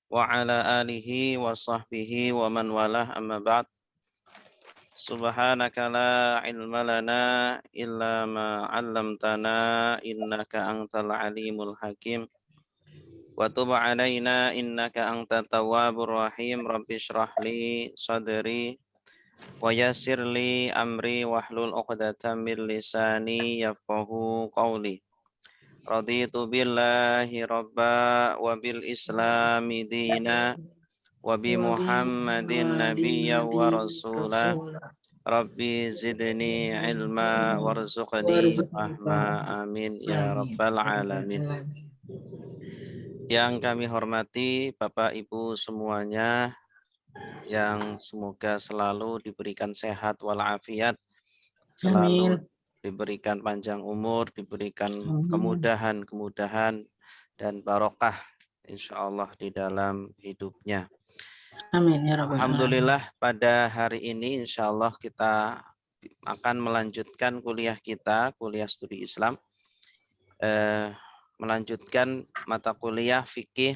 wa ala alihi wa sahbihi wa man walah amma ba'd. Subhanaka la ilma lana illa ma 'allamtana innaka antal alimul hakim. Wa tub 'alaina innaka antat tawwabur rahim. Rabbi shrah li sadri wa yassir li amri wahlul 'uqdatam min lisani yafqahu qawli. Raditu billahi rabba wa bil islami dina wa bi Muhammadin nabiyya wa rasula. Rabbi zidni ilma warzuqni fahma. Amin ya rabbal alamin. Yang kami hormati Bapak Ibu semuanya, yang semoga selalu diberikan sehat walafiat, selalu diberikan panjang umur, diberikan kemudahan-kemudahan dan barokah insyaallah di dalam hidupnya. Amin ya rabbal alamin. Alhamdulillah pada hari ini insyaallah kita akan melanjutkan kuliah kita, kuliah studi Islam. Melanjutkan mata kuliah fikih.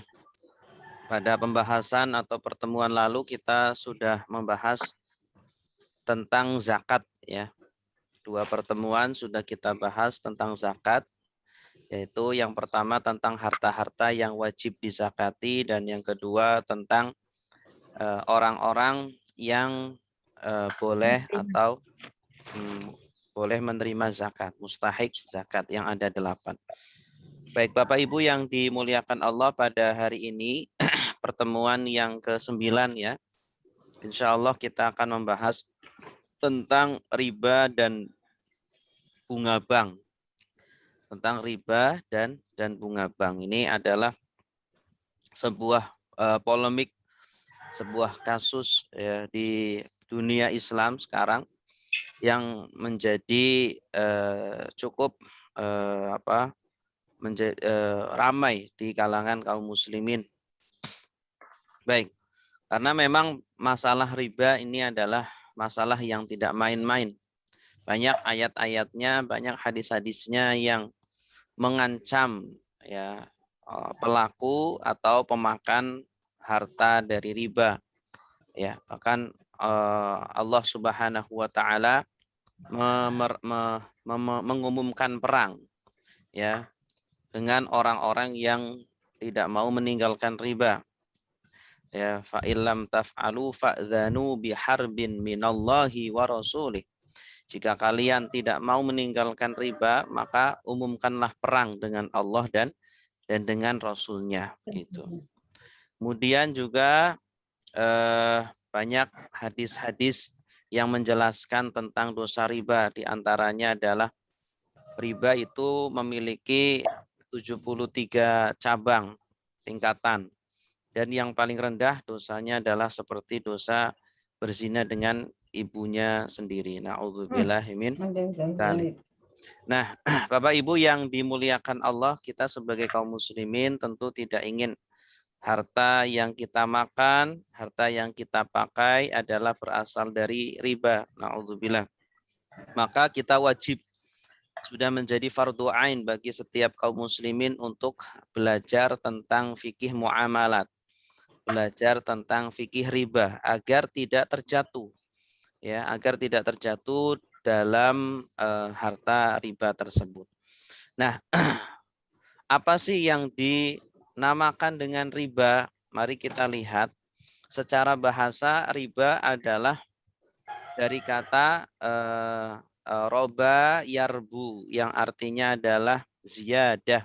Pada pembahasan atau pertemuan lalu kita sudah membahas tentang zakat ya. 2 pertemuan sudah kita bahas tentang zakat, yaitu yang pertama tentang harta-harta yang wajib dizakati dan yang kedua tentang orang-orang yang boleh atau boleh menerima zakat, mustahik zakat yang ada 8. Baik Bapak Ibu yang dimuliakan Allah, pada hari ini pertemuan yang ke-9 ya. Insya Allah kita akan membahas tentang riba dan bunga bank. Tentang riba dan bunga bank. Ini adalah sebuah polemik, sebuah kasus ya, di dunia Islam sekarang yang menjadi cukup ramai di kalangan kaum muslimin. Baik, karena memang masalah riba ini adalah masalah yang tidak main-main. Banyak ayat-ayatnya, banyak hadis-hadisnya yang mengancam ya pelaku atau pemakan harta dari riba. Ya, bahkan Allah Subhanahu wa taala mengumumkan perang ya dengan orang-orang yang tidak mau meninggalkan riba. Ya, fa illam taf'alu fa'dzanu biharbin minallahi wa rasulih. Jika kalian tidak mau meninggalkan riba, maka umumkanlah perang dengan Allah dan dengan Rasulnya. Gitu. Kemudian juga banyak hadis-hadis yang menjelaskan tentang dosa riba. Di antaranya adalah riba itu memiliki 73 cabang tingkatan. Dan yang paling rendah dosanya adalah seperti dosa berzina dengan ibunya sendiri. Na'udzubillahi min dzalik. Nah, Bapak Ibu yang dimuliakan Allah, kita sebagai kaum muslimin tentu tidak ingin harta yang kita makan, harta yang kita pakai adalah berasal dari riba. Na'udzubillah. Maka kita wajib, sudah menjadi fardu ain bagi setiap kaum muslimin untuk belajar tentang fikih muamalat. Belajar tentang fikih riba agar tidak terjatuh. Ya, agar tidak terjatuh dalam harta riba tersebut. Nah, apa sih yang dinamakan dengan riba? Mari kita lihat. Secara bahasa riba adalah dari kata roba yarbu yang artinya adalah ziyadah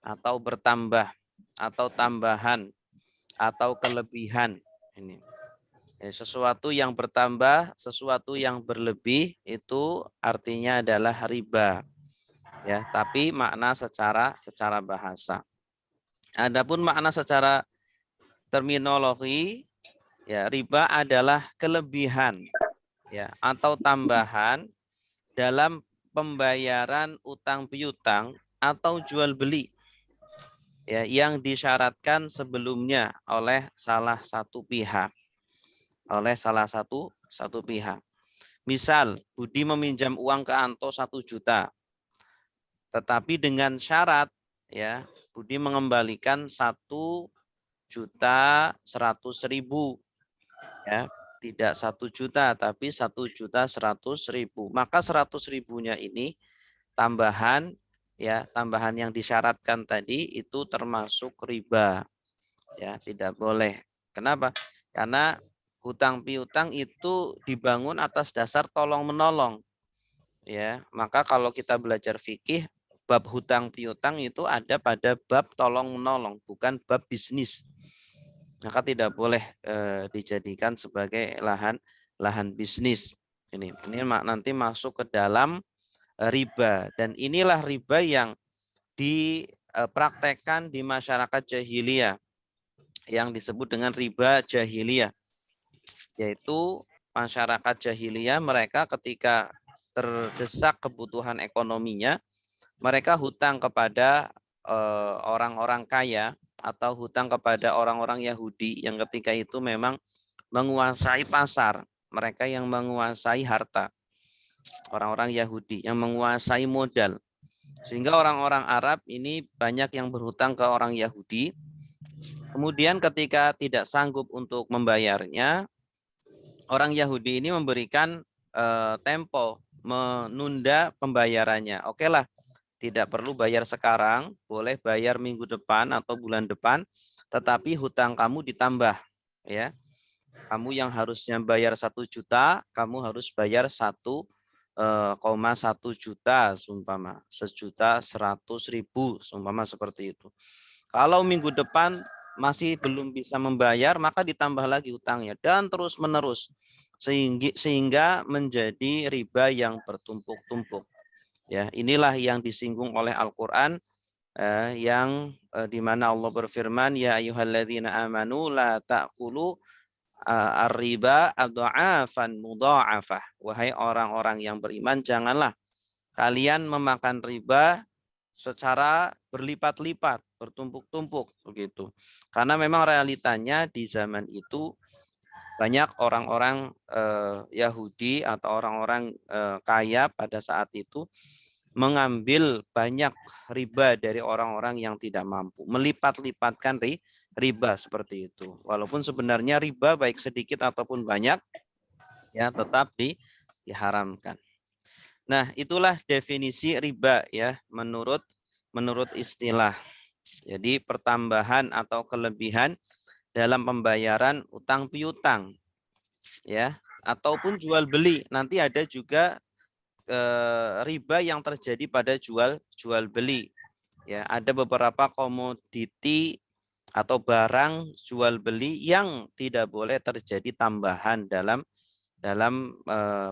atau bertambah atau tambahan atau kelebihan. Ini sesuatu yang bertambah, sesuatu yang berlebih itu artinya adalah riba. Ya, tapi makna secara bahasa. Adapun makna secara terminologi, ya riba adalah kelebihan ya atau tambahan dalam pembayaran utang piutang atau jual beli ya yang disyaratkan sebelumnya oleh salah satu pihak. Misal Budi meminjam uang ke Anto 1 juta. Tetapi dengan syarat ya Budi mengembalikan 1 1.100.000 ya, tidak 1 juta tapi 1.100.000. Maka 100.000-nya ini tambahan ya, tambahan yang disyaratkan tadi itu termasuk riba. Ya, tidak boleh. Kenapa? Karena hutang piutang itu dibangun atas dasar tolong menolong. Ya, maka kalau kita belajar fikih, bab hutang piutang itu ada pada bab tolong menolong, bukan bab bisnis. Maka tidak boleh dijadikan sebagai lahan bisnis. Ini nanti masuk ke dalam riba, dan inilah riba yang dipraktekkan di masyarakat jahiliyah yang disebut dengan riba jahiliyah, yaitu masyarakat jahiliyah mereka ketika terdesak kebutuhan ekonominya, mereka hutang kepada orang-orang kaya atau hutang kepada orang-orang Yahudi yang ketika itu memang menguasai pasar, mereka yang menguasai harta, orang-orang Yahudi yang menguasai modal. Sehingga orang-orang Arab ini banyak yang berhutang ke orang Yahudi. Kemudian ketika tidak sanggup untuk membayarnya, orang Yahudi ini memberikan tempo, menunda pembayarannya. Oke lah, tidak perlu bayar sekarang, boleh bayar minggu depan atau bulan depan, tetapi hutang kamu ditambah, ya. Kamu yang harusnya bayar 1 juta, kamu harus bayar 1,1 juta, seumpama 1.100.000, seumpama seperti itu. Kalau minggu depan masih belum bisa membayar, maka ditambah lagi hutangnya dan terus menerus sehingga menjadi riba yang bertumpuk-tumpuk. Ya, inilah yang disinggung oleh Al-Qur'an yang di mana Allah berfirman, ya ayyuhalladzina amanu la ta'kulu ar-riba adha'afan mudha'afah. Wahai orang-orang yang beriman, janganlah kalian memakan riba secara berlipat-lipat, bertumpuk-tumpuk begitu. Karena memang realitanya di zaman itu banyak orang-orang Yahudi atau orang-orang kaya pada saat itu mengambil banyak riba dari orang-orang yang tidak mampu, melipat-lipatkan riba seperti itu. Walaupun sebenarnya riba baik sedikit ataupun banyak ya tetap diharamkan. Nah, itulah definisi riba ya menurut istilah. Jadi pertambahan atau kelebihan dalam pembayaran utang piutang ya, ataupun jual beli. Nanti ada juga riba yang terjadi pada jual beli. Ya, ada beberapa komoditi atau barang jual beli yang tidak boleh terjadi tambahan dalam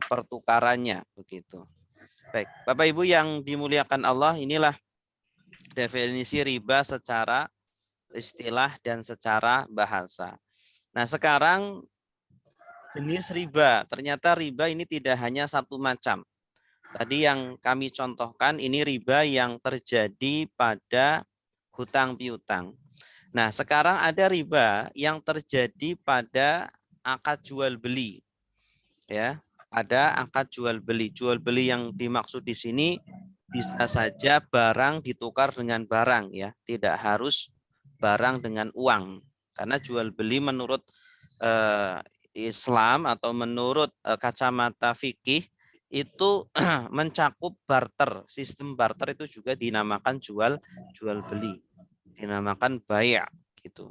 pertukarannya begitu. Baik, Bapak Ibu yang dimuliakan Allah, inilah definisi riba secara istilah dan secara bahasa. Nah, sekarang jenis riba. Ternyata riba ini tidak hanya satu macam. Tadi yang kami contohkan ini riba yang terjadi pada hutang piutang. Nah, sekarang ada riba yang terjadi pada akad jual beli. Ya, ada akad jual beli. Jual beli yang dimaksud di sini bisa saja barang ditukar dengan barang ya, tidak harus barang dengan uang. Karena jual beli menurut Islam atau menurut kacamata fikih itu mencakup barter. Sistem barter itu juga dinamakan jual beli, dinamakan bai' gitu.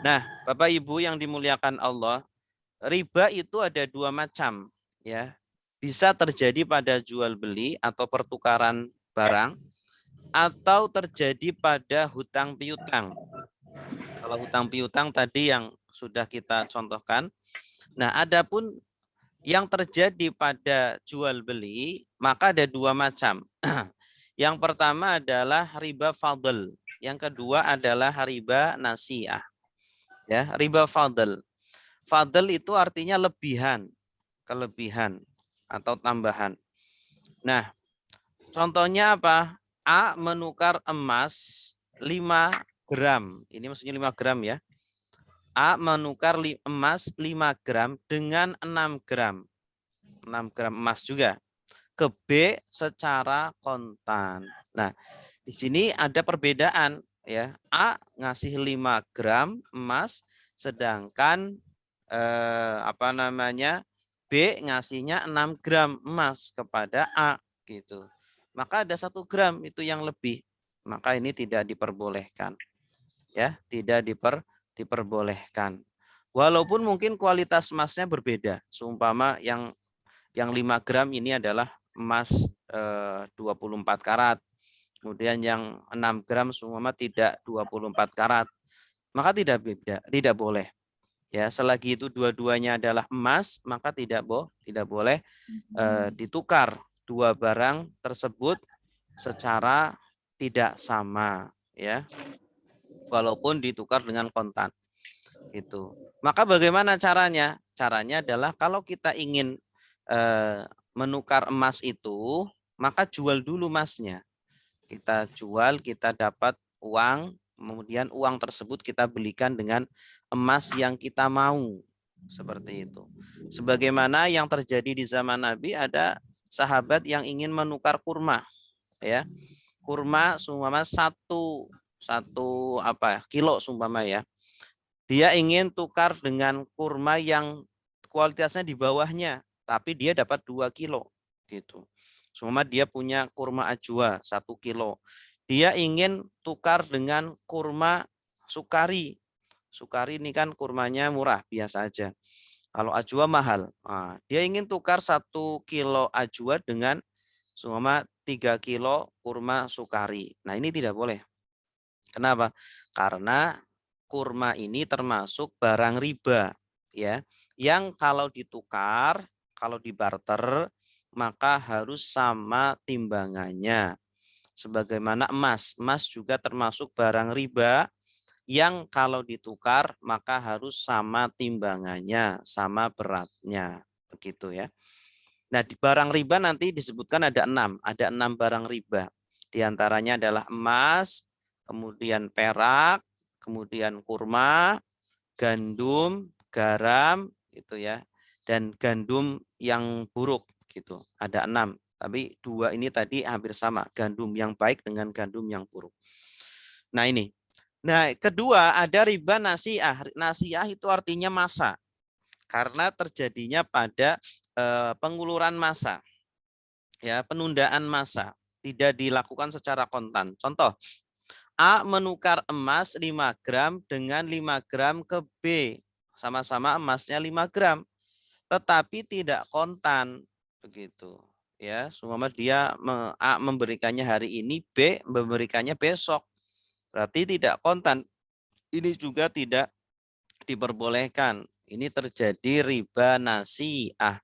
Nah, Bapak Ibu yang dimuliakan Allah, riba itu ada dua macam ya. Bisa terjadi pada jual beli atau pertukaran barang atau terjadi pada hutang piutang. Kalau hutang piutang tadi yang sudah kita contohkan. Nah, adapun yang terjadi pada jual beli, maka ada dua macam. Yang pertama adalah riba fadl, yang kedua adalah riba nasiah. Ya, riba fadl. Fadl itu artinya lebihan, kelebihan atau tambahan. Nah, contohnya apa? A menukar emas 5 gram. Ini maksudnya 5 gram ya. A menukar emas 5 gram dengan 6 gram. 6 gram emas juga. Ke B secara kontan. Nah, di sini ada perbedaan ya, A ngasih 5 gram emas, sedangkan B ngasihnya 6 gram emas kepada A gitu. Maka ada 1 gram itu yang lebih. Maka ini tidak diperbolehkan. Ya, tidak diperbolehkan. Walaupun mungkin kualitas emasnya berbeda. Seumpama yang 5 gram ini adalah emas 24 karat. Kemudian yang 6 gram seumpama tidak 24 karat. Maka tidak boleh. Ya, selagi itu dua-duanya adalah emas, maka tidak boleh ditukar dua barang tersebut secara tidak sama, ya. Walaupun ditukar dengan kontan. Itu. Maka bagaimana caranya? Caranya adalah kalau kita ingin menukar emas itu, maka jual dulu emasnya. Kita jual, kita dapat uang, kemudian uang tersebut kita belikan dengan emas yang kita mau. Seperti itu. Sebagaimana yang terjadi di zaman Nabi, ada sahabat yang ingin menukar kurma. Ya, kurma seumpama satu kilo seumpama ya. Dia ingin tukar dengan kurma yang kualitasnya di bawahnya, tapi dia dapat 2 kilo gitu. Seumpama dia punya kurma ajwa 1 kilo. Dia ingin tukar dengan kurma sukari. Sukari ini kan kurmanya murah, biasa aja. Kalau ajwa mahal. Nah, dia ingin tukar 1 kilo ajwa dengan seumpama 3 kilo kurma sukari. Nah, ini tidak boleh. Kenapa? Karena kurma ini termasuk barang riba, ya. Yang kalau ditukar, kalau dibarter, maka harus sama timbangannya. Sebagaimana emas, emas juga termasuk barang riba yang kalau ditukar maka harus sama timbangannya, sama beratnya, begitu ya. Nah, di barang riba nanti disebutkan ada 6 barang riba. Di antaranya adalah emas, kemudian perak, kemudian kurma, gandum, garam, gitu ya, dan gandum yang buruk, gitu. Ada 6. Tapi 2 ini tadi hampir sama, gandum yang baik dengan gandum yang buruk. Nah ini. Nah, kedua ada riba nasiah. Nasiah itu artinya masa. Karena terjadinya pada penguluran masa. Ya, penundaan masa. Tidak dilakukan secara kontan. Contoh, A menukar emas 5 gram dengan 5 gram ke B. Sama-sama emasnya 5 gram. Tetapi tidak kontan. Begitu. Ya, seumpama dia A memberikannya hari ini, B memberikannya besok. Berarti tidak kontan. Ini juga tidak diperbolehkan. Ini terjadi riba nasiah,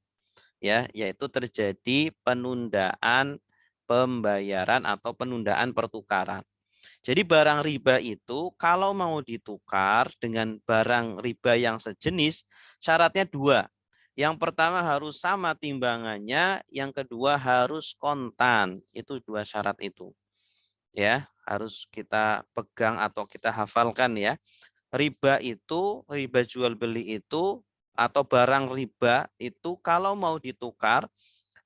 ya, yaitu terjadi penundaan pembayaran atau penundaan pertukaran. Jadi barang riba itu kalau mau ditukar dengan barang riba yang sejenis, syaratnya 2. Yang pertama harus sama timbangannya, yang kedua harus kontan. Itu 2 syarat itu. Ya, harus kita pegang atau kita hafalkan ya. Riba itu, riba jual beli itu atau barang riba itu kalau mau ditukar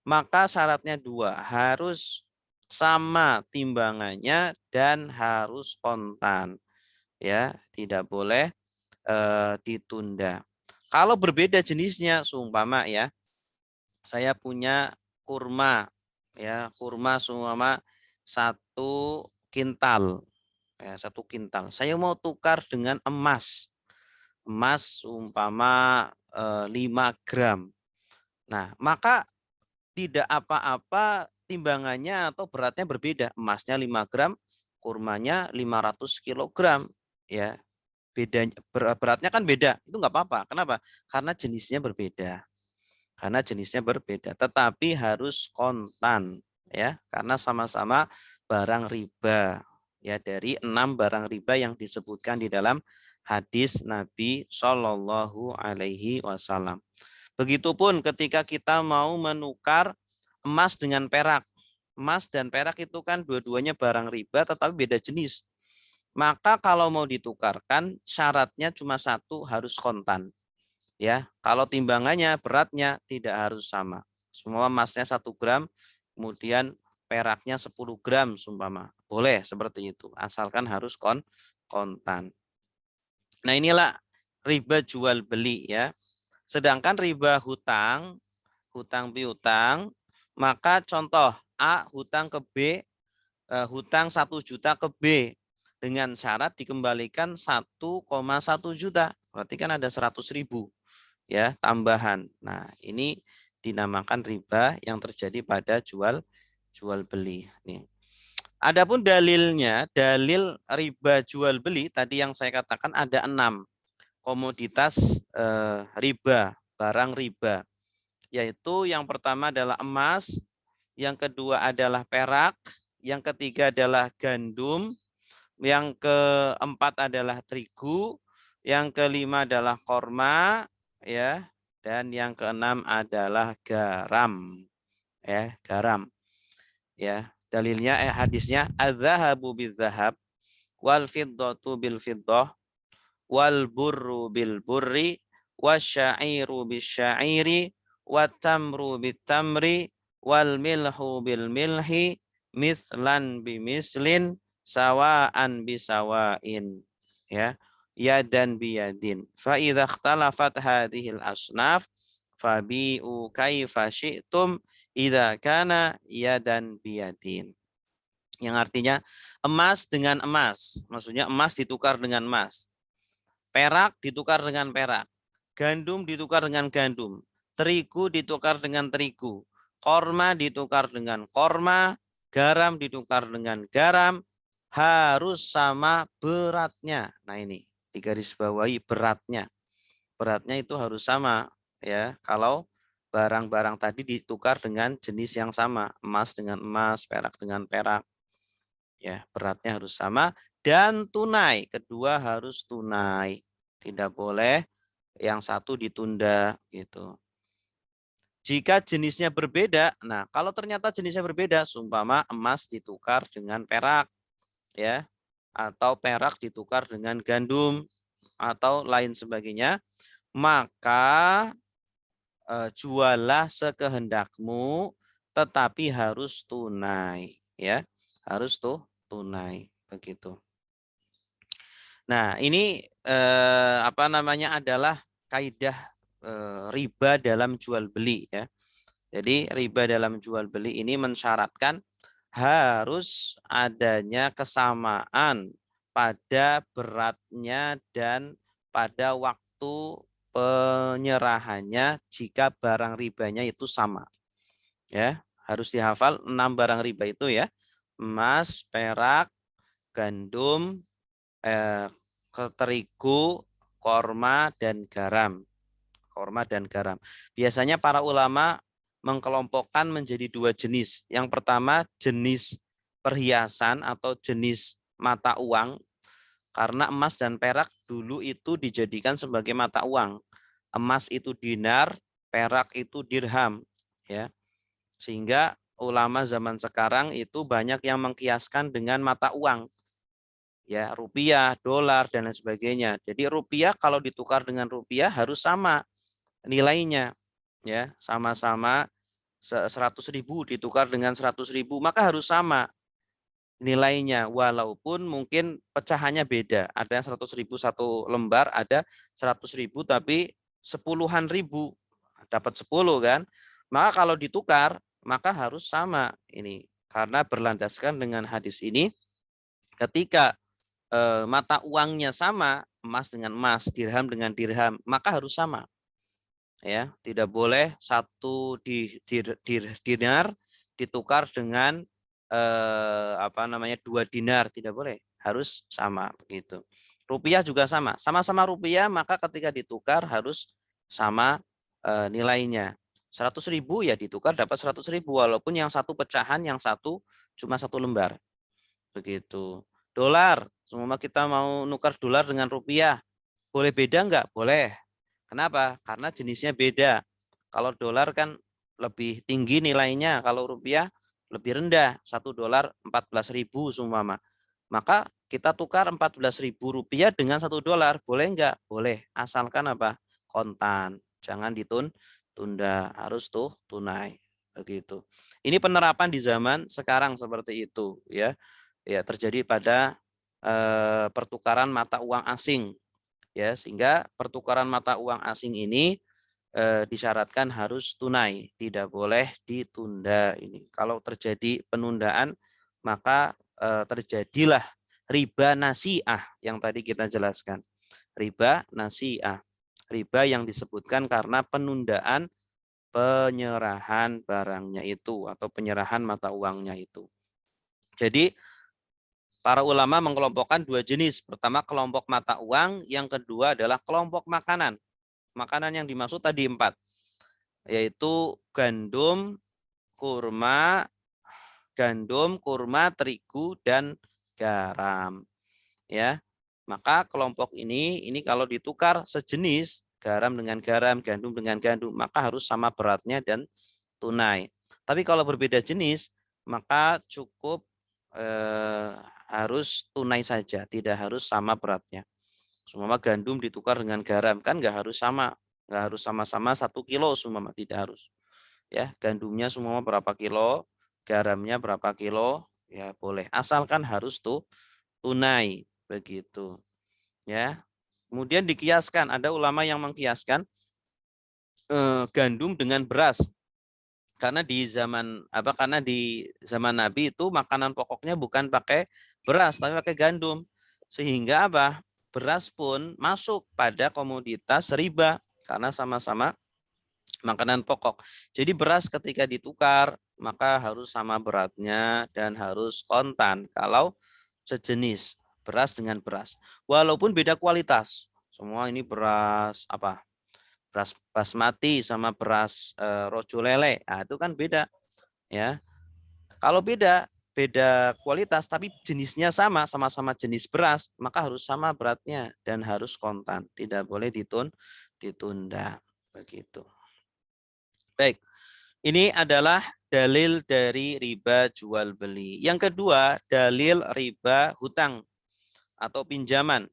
maka syaratnya 2, harus sama timbangannya dan harus kontan. Ya, tidak boleh ditunda. Kalau berbeda jenisnya, seumpama ya, saya punya kurma, ya, kurma seumpama 1 kintal, ya, 1 kintal. Saya mau tukar dengan emas, emas umpama 5 gram. Nah, maka tidak apa-apa timbangannya atau beratnya berbeda. Emasnya 5 gram, kurmanya 500 kilogram. Ya, bedanya, beratnya kan beda. Itu nggak apa-apa. Kenapa? Karena jenisnya berbeda. Karena jenisnya berbeda. Tetapi harus kontan. Ya, karena sama-sama barang riba. Ya, dari 6 barang riba yang disebutkan di dalam hadis Nabi Shallallahu Alaihi Wasallam. Begitupun ketika kita mau menukar emas dengan perak. Emas dan perak itu kan dua-duanya barang riba tetapi beda jenis. Maka kalau mau ditukarkan syaratnya cuma 1, harus kontan. Ya, kalau timbangannya, beratnya tidak harus sama. Semua emasnya 1 gram, kemudian peraknya 10 gram sumpama. boleh seperti itu, asalkan harus kontan. Nah, inilah riba jual beli ya. Sedangkan riba hutang piutang, maka contoh A hutang ke B, hutang 1 juta ke B dengan syarat dikembalikan 1,1 juta. Berarti kan ada 100.000 ya tambahan. Nah, ini dinamakan riba yang terjadi pada jual beli. Nih. Adapun dalilnya, dalil riba jual beli tadi yang saya katakan ada 6 komoditas riba, barang riba. Yaitu yang pertama adalah emas, yang kedua adalah perak, yang ketiga adalah gandum, yang keempat adalah terigu, yang kelima adalah korma, ya, dan yang keenam adalah garam, ya, garam. Ya, dalilnya hadisnya adz-dzahabu bil-dzahab wal fiddatu bil fiddah wal burru bil burri wasyairu bisya'iri wat tamru bit tamri wal milhu bil milhi mislan bimislin sawaan bisawain, ya, yadan biyadin fa idza ikhtalafat hadhil asnaf fabi'u kaifa syi'tum idza kana yadan biyadin. Yang artinya emas dengan emas, maksudnya emas ditukar dengan emas, perak ditukar dengan perak, gandum ditukar dengan gandum, terigu ditukar dengan terigu, korma ditukar dengan korma, garam ditukar dengan garam, harus sama beratnya. Nah, ini digarisbawahi beratnya. Beratnya itu harus sama ya. Kalau barang-barang tadi ditukar dengan jenis yang sama, emas dengan emas, perak dengan perak. Ya, beratnya harus sama dan tunai. Kedua harus tunai. Tidak boleh yang satu ditunda gitu. Jika jenisnya berbeda, nah kalau ternyata jenisnya berbeda, seumpama emas ditukar dengan perak, ya, atau perak ditukar dengan gandum atau lain sebagainya, maka jualah sekehendakmu, tetapi harus tunai, ya, harus tunai begitu. Nah, ini apa namanya adalah kaidah riba dalam jual beli ya. Jadi riba dalam jual beli ini mensyaratkan harus adanya kesamaan pada beratnya dan pada waktu penyerahannya jika barang ribanya itu sama. Ya, harus dihafal 6 barang riba itu ya. Emas, perak, gandum, terigu, korma dan garam. Korma dan garam. Biasanya para ulama mengkelompokkan menjadi 2 jenis. Yang pertama jenis perhiasan atau jenis mata uang, karena emas dan perak dulu itu dijadikan sebagai mata uang. Emas itu dinar, perak itu dirham, ya. Sehingga ulama zaman sekarang itu banyak yang mengkiaskan dengan mata uang. Ya, rupiah, dolar dan lain sebagainya. Jadi rupiah kalau ditukar dengan rupiah harus sama nilainya, ya, sama-sama 100.000 ditukar dengan 100.000, maka harus sama nilainya, walaupun mungkin pecahannya beda. Ada yang 100.000 satu lembar, ada 100.000 tapi sepuluhan ribu, dapat 10 kan. Maka kalau ditukar, maka harus sama ini. Karena berlandaskan dengan hadis ini, ketika mata uangnya sama, emas dengan emas, dirham dengan dirham, maka harus sama. Ya, tidak boleh satu dinar ditukar dengan apa namanya 2 dinar, tidak boleh, harus sama begitu. Rupiah juga sama, sama-sama rupiah, maka ketika ditukar harus sama nilainya. 100.000 ya ditukar dapat 100.000, walaupun yang satu pecahan, yang satu cuma satu lembar. Begitu. Dolar, semua kita mau nukar dolar dengan rupiah, boleh beda enggak? Boleh. Kenapa? Karena jenisnya beda. Kalau dolar kan lebih tinggi nilainya, kalau rupiah lebih rendah. 1 dolar 14.000 seumpama. Maka kita tukar 14.000 rupiah dengan 1 dolar. Boleh enggak? Boleh. Asalkan apa? Kontan. Jangan ditunda. Harus tunai. Begitu. Ini penerapan di zaman sekarang seperti itu, ya. ya terjadi pada pertukaran mata uang asing, ya, sehingga pertukaran mata uang asing ini disyaratkan harus tunai, tidak boleh ditunda. Ini kalau terjadi penundaan maka terjadilah riba nasi'ah yang tadi kita jelaskan. Riba nasi'ah, riba yang disebutkan karena penundaan penyerahan barangnya itu atau penyerahan mata uangnya itu. Jadi para ulama mengelompokkan dua jenis. Pertama kelompok mata uang, yang kedua adalah kelompok makanan. Makanan yang dimaksud tadi 4, yaitu gandum, kurma, terigu, dan garam. Ya, maka kelompok ini kalau ditukar sejenis, garam dengan garam, gandum dengan gandum, maka harus sama beratnya dan tunai. Tapi kalau berbeda jenis, maka cukup harus tunai saja, tidak harus sama beratnya. Seumpama gandum ditukar dengan garam, kan nggak harus sama-sama 1 kilo, seumpama tidak harus. Ya, gandumnya semua berapa kilo, garamnya berapa kilo, ya boleh. Asalkan harus tunai begitu. Ya. Kemudian dikiaskan, ada ulama yang mengkiaskan gandum dengan beras. Karena di zaman Nabi itu makanan pokoknya bukan pakai beras tapi pakai gandum. Sehingga apa? Beras pun masuk pada komoditas riba karena sama-sama makanan pokok. Jadi beras ketika ditukar maka harus sama beratnya dan harus kontan kalau sejenis beras dengan beras. Walaupun beda kualitas. Semua ini beras beras basmati sama beras rojo lele, nah, itu kan beda, ya. Kalau beda kualitas tapi jenisnya sama-sama jenis beras, maka harus sama beratnya dan harus kontan, tidak boleh ditunda, begitu. Baik, ini adalah dalil dari riba jual beli. Yang kedua, dalil riba hutang atau pinjaman.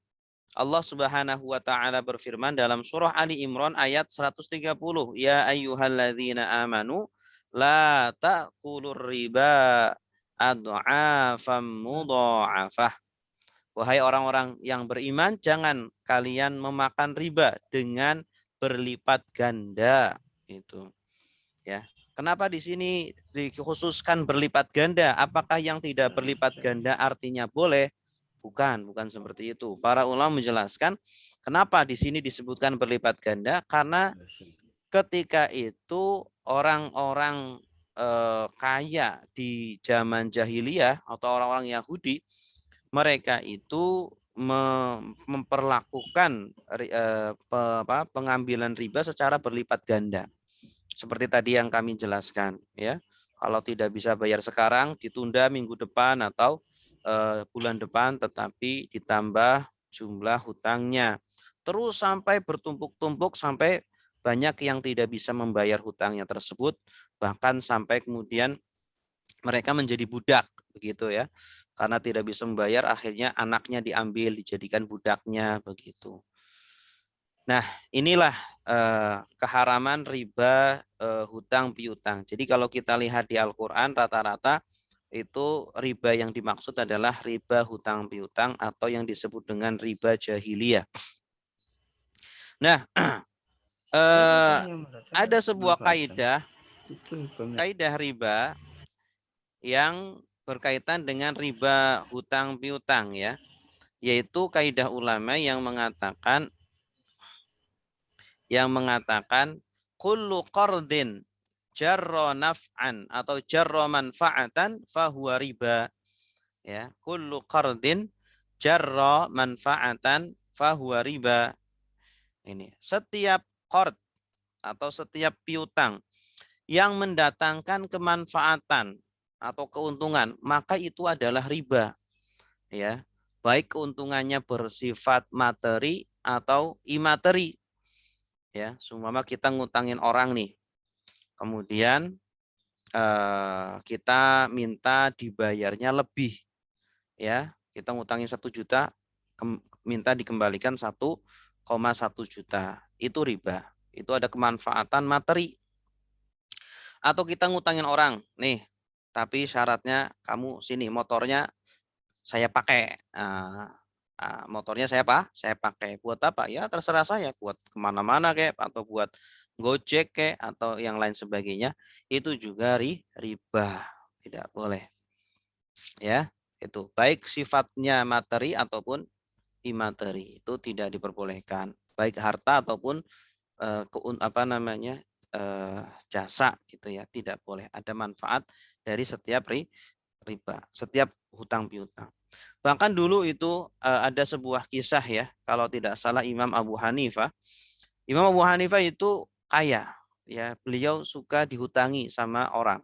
Allah Subhanahu wa taala berfirman dalam surah Ali Imran ayat 130, ya ayyuhalladzina amanu la ta'kulur riba ad'afam mudha'afah. Wahai orang-orang yang beriman, jangan kalian memakan riba dengan berlipat ganda. Itu, ya. Kenapa di sini dikhususkan berlipat ganda? Apakah yang tidak berlipat ganda artinya boleh? Bukan seperti itu. Para ulama menjelaskan kenapa di sini disebutkan berlipat ganda, karena ketika itu orang-orang kaya di zaman jahiliyah atau orang-orang Yahudi, mereka itu memperlakukan pengambilan riba secara berlipat ganda. Seperti tadi yang kami jelaskan, ya. Kalau tidak bisa bayar sekarang, ditunda minggu depan atau bulan depan, tetapi ditambah jumlah hutangnya. Terus sampai bertumpuk-tumpuk, sampai banyak yang tidak bisa membayar hutangnya tersebut, bahkan sampai kemudian mereka menjadi budak, begitu ya. Karena tidak bisa membayar, akhirnya anaknya diambil, dijadikan budaknya, begitu. Nah, inilah keharaman riba hutang piutang. Jadi kalau kita lihat di Al-Quran, rata-rata itu riba yang dimaksud adalah riba hutang piutang atau yang disebut dengan riba jahiliyah. Nah, ada sebuah kaidah riba yang berkaitan dengan riba hutang piutang, ya, yaitu kaidah ulama yang mengatakan kullu qardin jarra naf'an atau jarra manfa'atan fahuwa riba. Ya, kullu qardin jarra manfa'atan fahuwa riba. Ini, setiap qard atau setiap piutang yang mendatangkan kemanfaatan atau keuntungan, maka itu adalah riba. Ya, baik keuntungannya bersifat materi atau imateri. Ya, seumpama kita ngutangin orang nih, kemudian kita minta dibayarnya lebih, ya, kita ngutangin 1 juta, minta dikembalikan 1,1 juta, itu riba, itu ada kemanfaatan materi. Atau kita ngutangin orang nih, tapi syaratnya kamu sini motornya saya pakai. Motornya saya pakai. Buat apa? Ya terserah saya. Buat kemana-mana kayak, atau buat Gojek kayak, atau yang lain sebagainya. Itu juga riba. Tidak boleh. Ya, itu baik sifatnya materi ataupun imateri, itu tidak diperbolehkan. Baik harta ataupun jasa gitu ya, tidak boleh. Ada manfaat dari setiap riba, setiap hutang piutang. Bahkan dulu itu ada sebuah kisah ya, kalau tidak salah Imam Abu Hanifah. Imam Abu Hanifah itu kaya, ya, beliau suka dihutangi sama orang.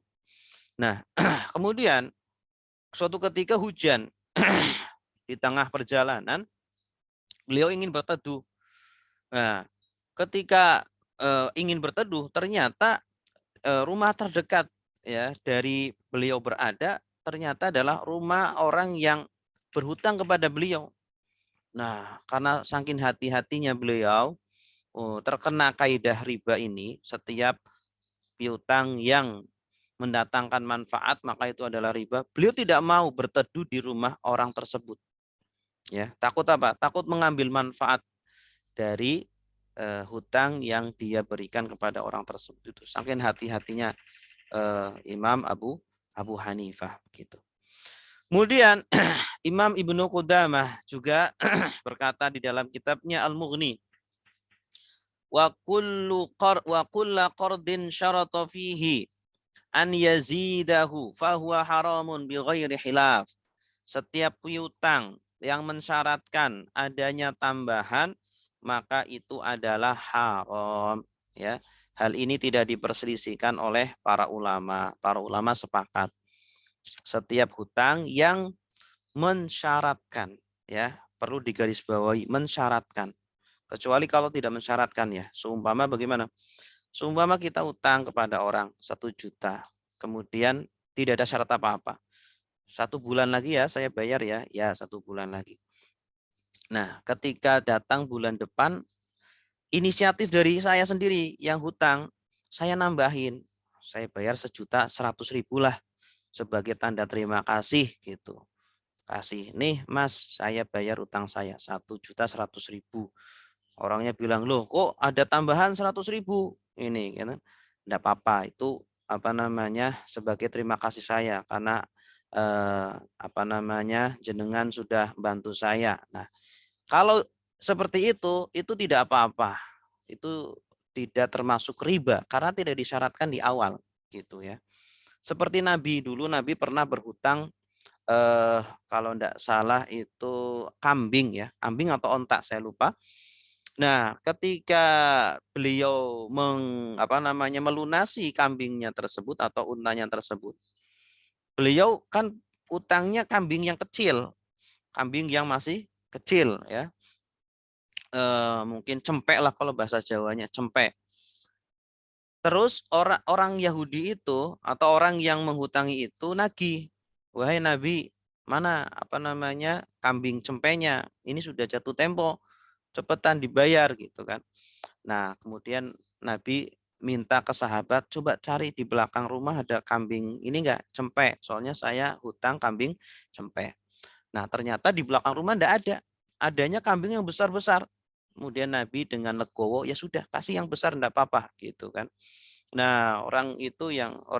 Nah, kemudian suatu ketika hujan di tengah perjalanan, beliau ingin berteduh. Nah, ketika ingin berteduh, ternyata rumah terdekat ya dari beliau berada ternyata adalah rumah orang yang berhutang kepada beliau. Nah, karena saking hati-hatinya beliau terkena kaidah riba ini, setiap piutang yang mendatangkan manfaat maka itu adalah riba. Beliau tidak mau berteduh di rumah orang tersebut. Ya, takut apa? Takut mengambil manfaat dari hutang yang dia berikan kepada orang tersebut. Itu saking hati-hatinya Imam Abu Hanifah gitu. Kemudian Imam Ibnu Qudamah juga berkata di dalam kitabnya Al-Mughni, wa kullu qardin syarata fihi an yazidahu fahuwa haramun bi ghairi khilaf. Setiap piutang yang mensyaratkan adanya tambahan maka itu adalah haram, ya. Hal ini tidak diperselisihkan oleh para ulama. Para ulama sepakat setiap hutang yang mensyaratkan, ya, perlu digarisbawahi, mensyaratkan. Kecuali kalau tidak mensyaratkan ya. Seumpama bagaimana? Seumpama kita utang kepada orang 1 juta, kemudian tidak ada syarat apa-apa. 1 bulan lagi ya saya bayar ya, 1 bulan lagi. Nah, ketika datang bulan depan, inisiatif dari saya sendiri yang hutang, saya nambahin, saya bayar 1.100.000 lah sebagai tanda terima kasih gitu. Kasih nih Mas, saya bayar utang saya 1.100.000. Orangnya bilang, loh kok ada tambahan 100.000 ini, gitu. Enggak apa-apa, itu sebagai terima kasih saya karena jenengan sudah bantu saya. Nah, kalau seperti itu tidak apa-apa. Itu tidak termasuk riba karena tidak disyaratkan di awal gitu ya. Seperti Nabi dulu, Nabi pernah berhutang kalau tidak salah itu kambing ya, kambing atau ontak saya lupa. Nah, ketika beliau melunasi kambingnya tersebut atau untanya tersebut, beliau kan utangnya kambing yang kecil, kambing yang masih kecil ya. Mungkin cempek lah kalau bahasa Jawanya, cempek. Terus orang Yahudi itu atau orang yang menghutangi itu nagih, wahai Nabi, mana kambing cempenya? Ini sudah jatuh tempo, cepetan dibayar gitu kan. Nah, kemudian Nabi minta ke sahabat, coba cari di belakang rumah ada kambing ini enggak cempek, soalnya saya hutang kambing cempek. Nah, ternyata di belakang rumah enggak ada. Adanya kambing yang besar-besar. Kemudian Nabi dengan legowo, ya sudah, kasih yang besar enggak apa-apa gitu kan. Nah, orang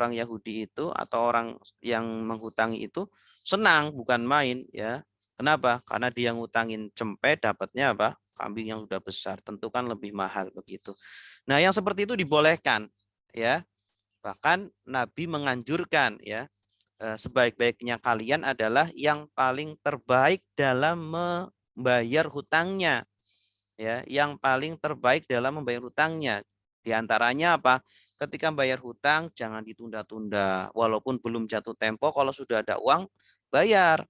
Yahudi itu atau orang yang menghutangi itu senang bukan main ya. Kenapa? Karena dia ngutangin cempek dapatnya apa? Kambing yang sudah besar, tentu kan lebih mahal begitu. Nah, yang seperti itu dibolehkan ya. Bahkan Nabi menganjurkan ya, sebaik-baiknya kalian adalah yang paling terbaik dalam membayar hutangnya. Ya, yang paling terbaik dalam membayar hutangnya. Di antaranya apa? Ketika bayar hutang jangan ditunda-tunda. Walaupun belum jatuh tempo, kalau sudah ada uang bayar.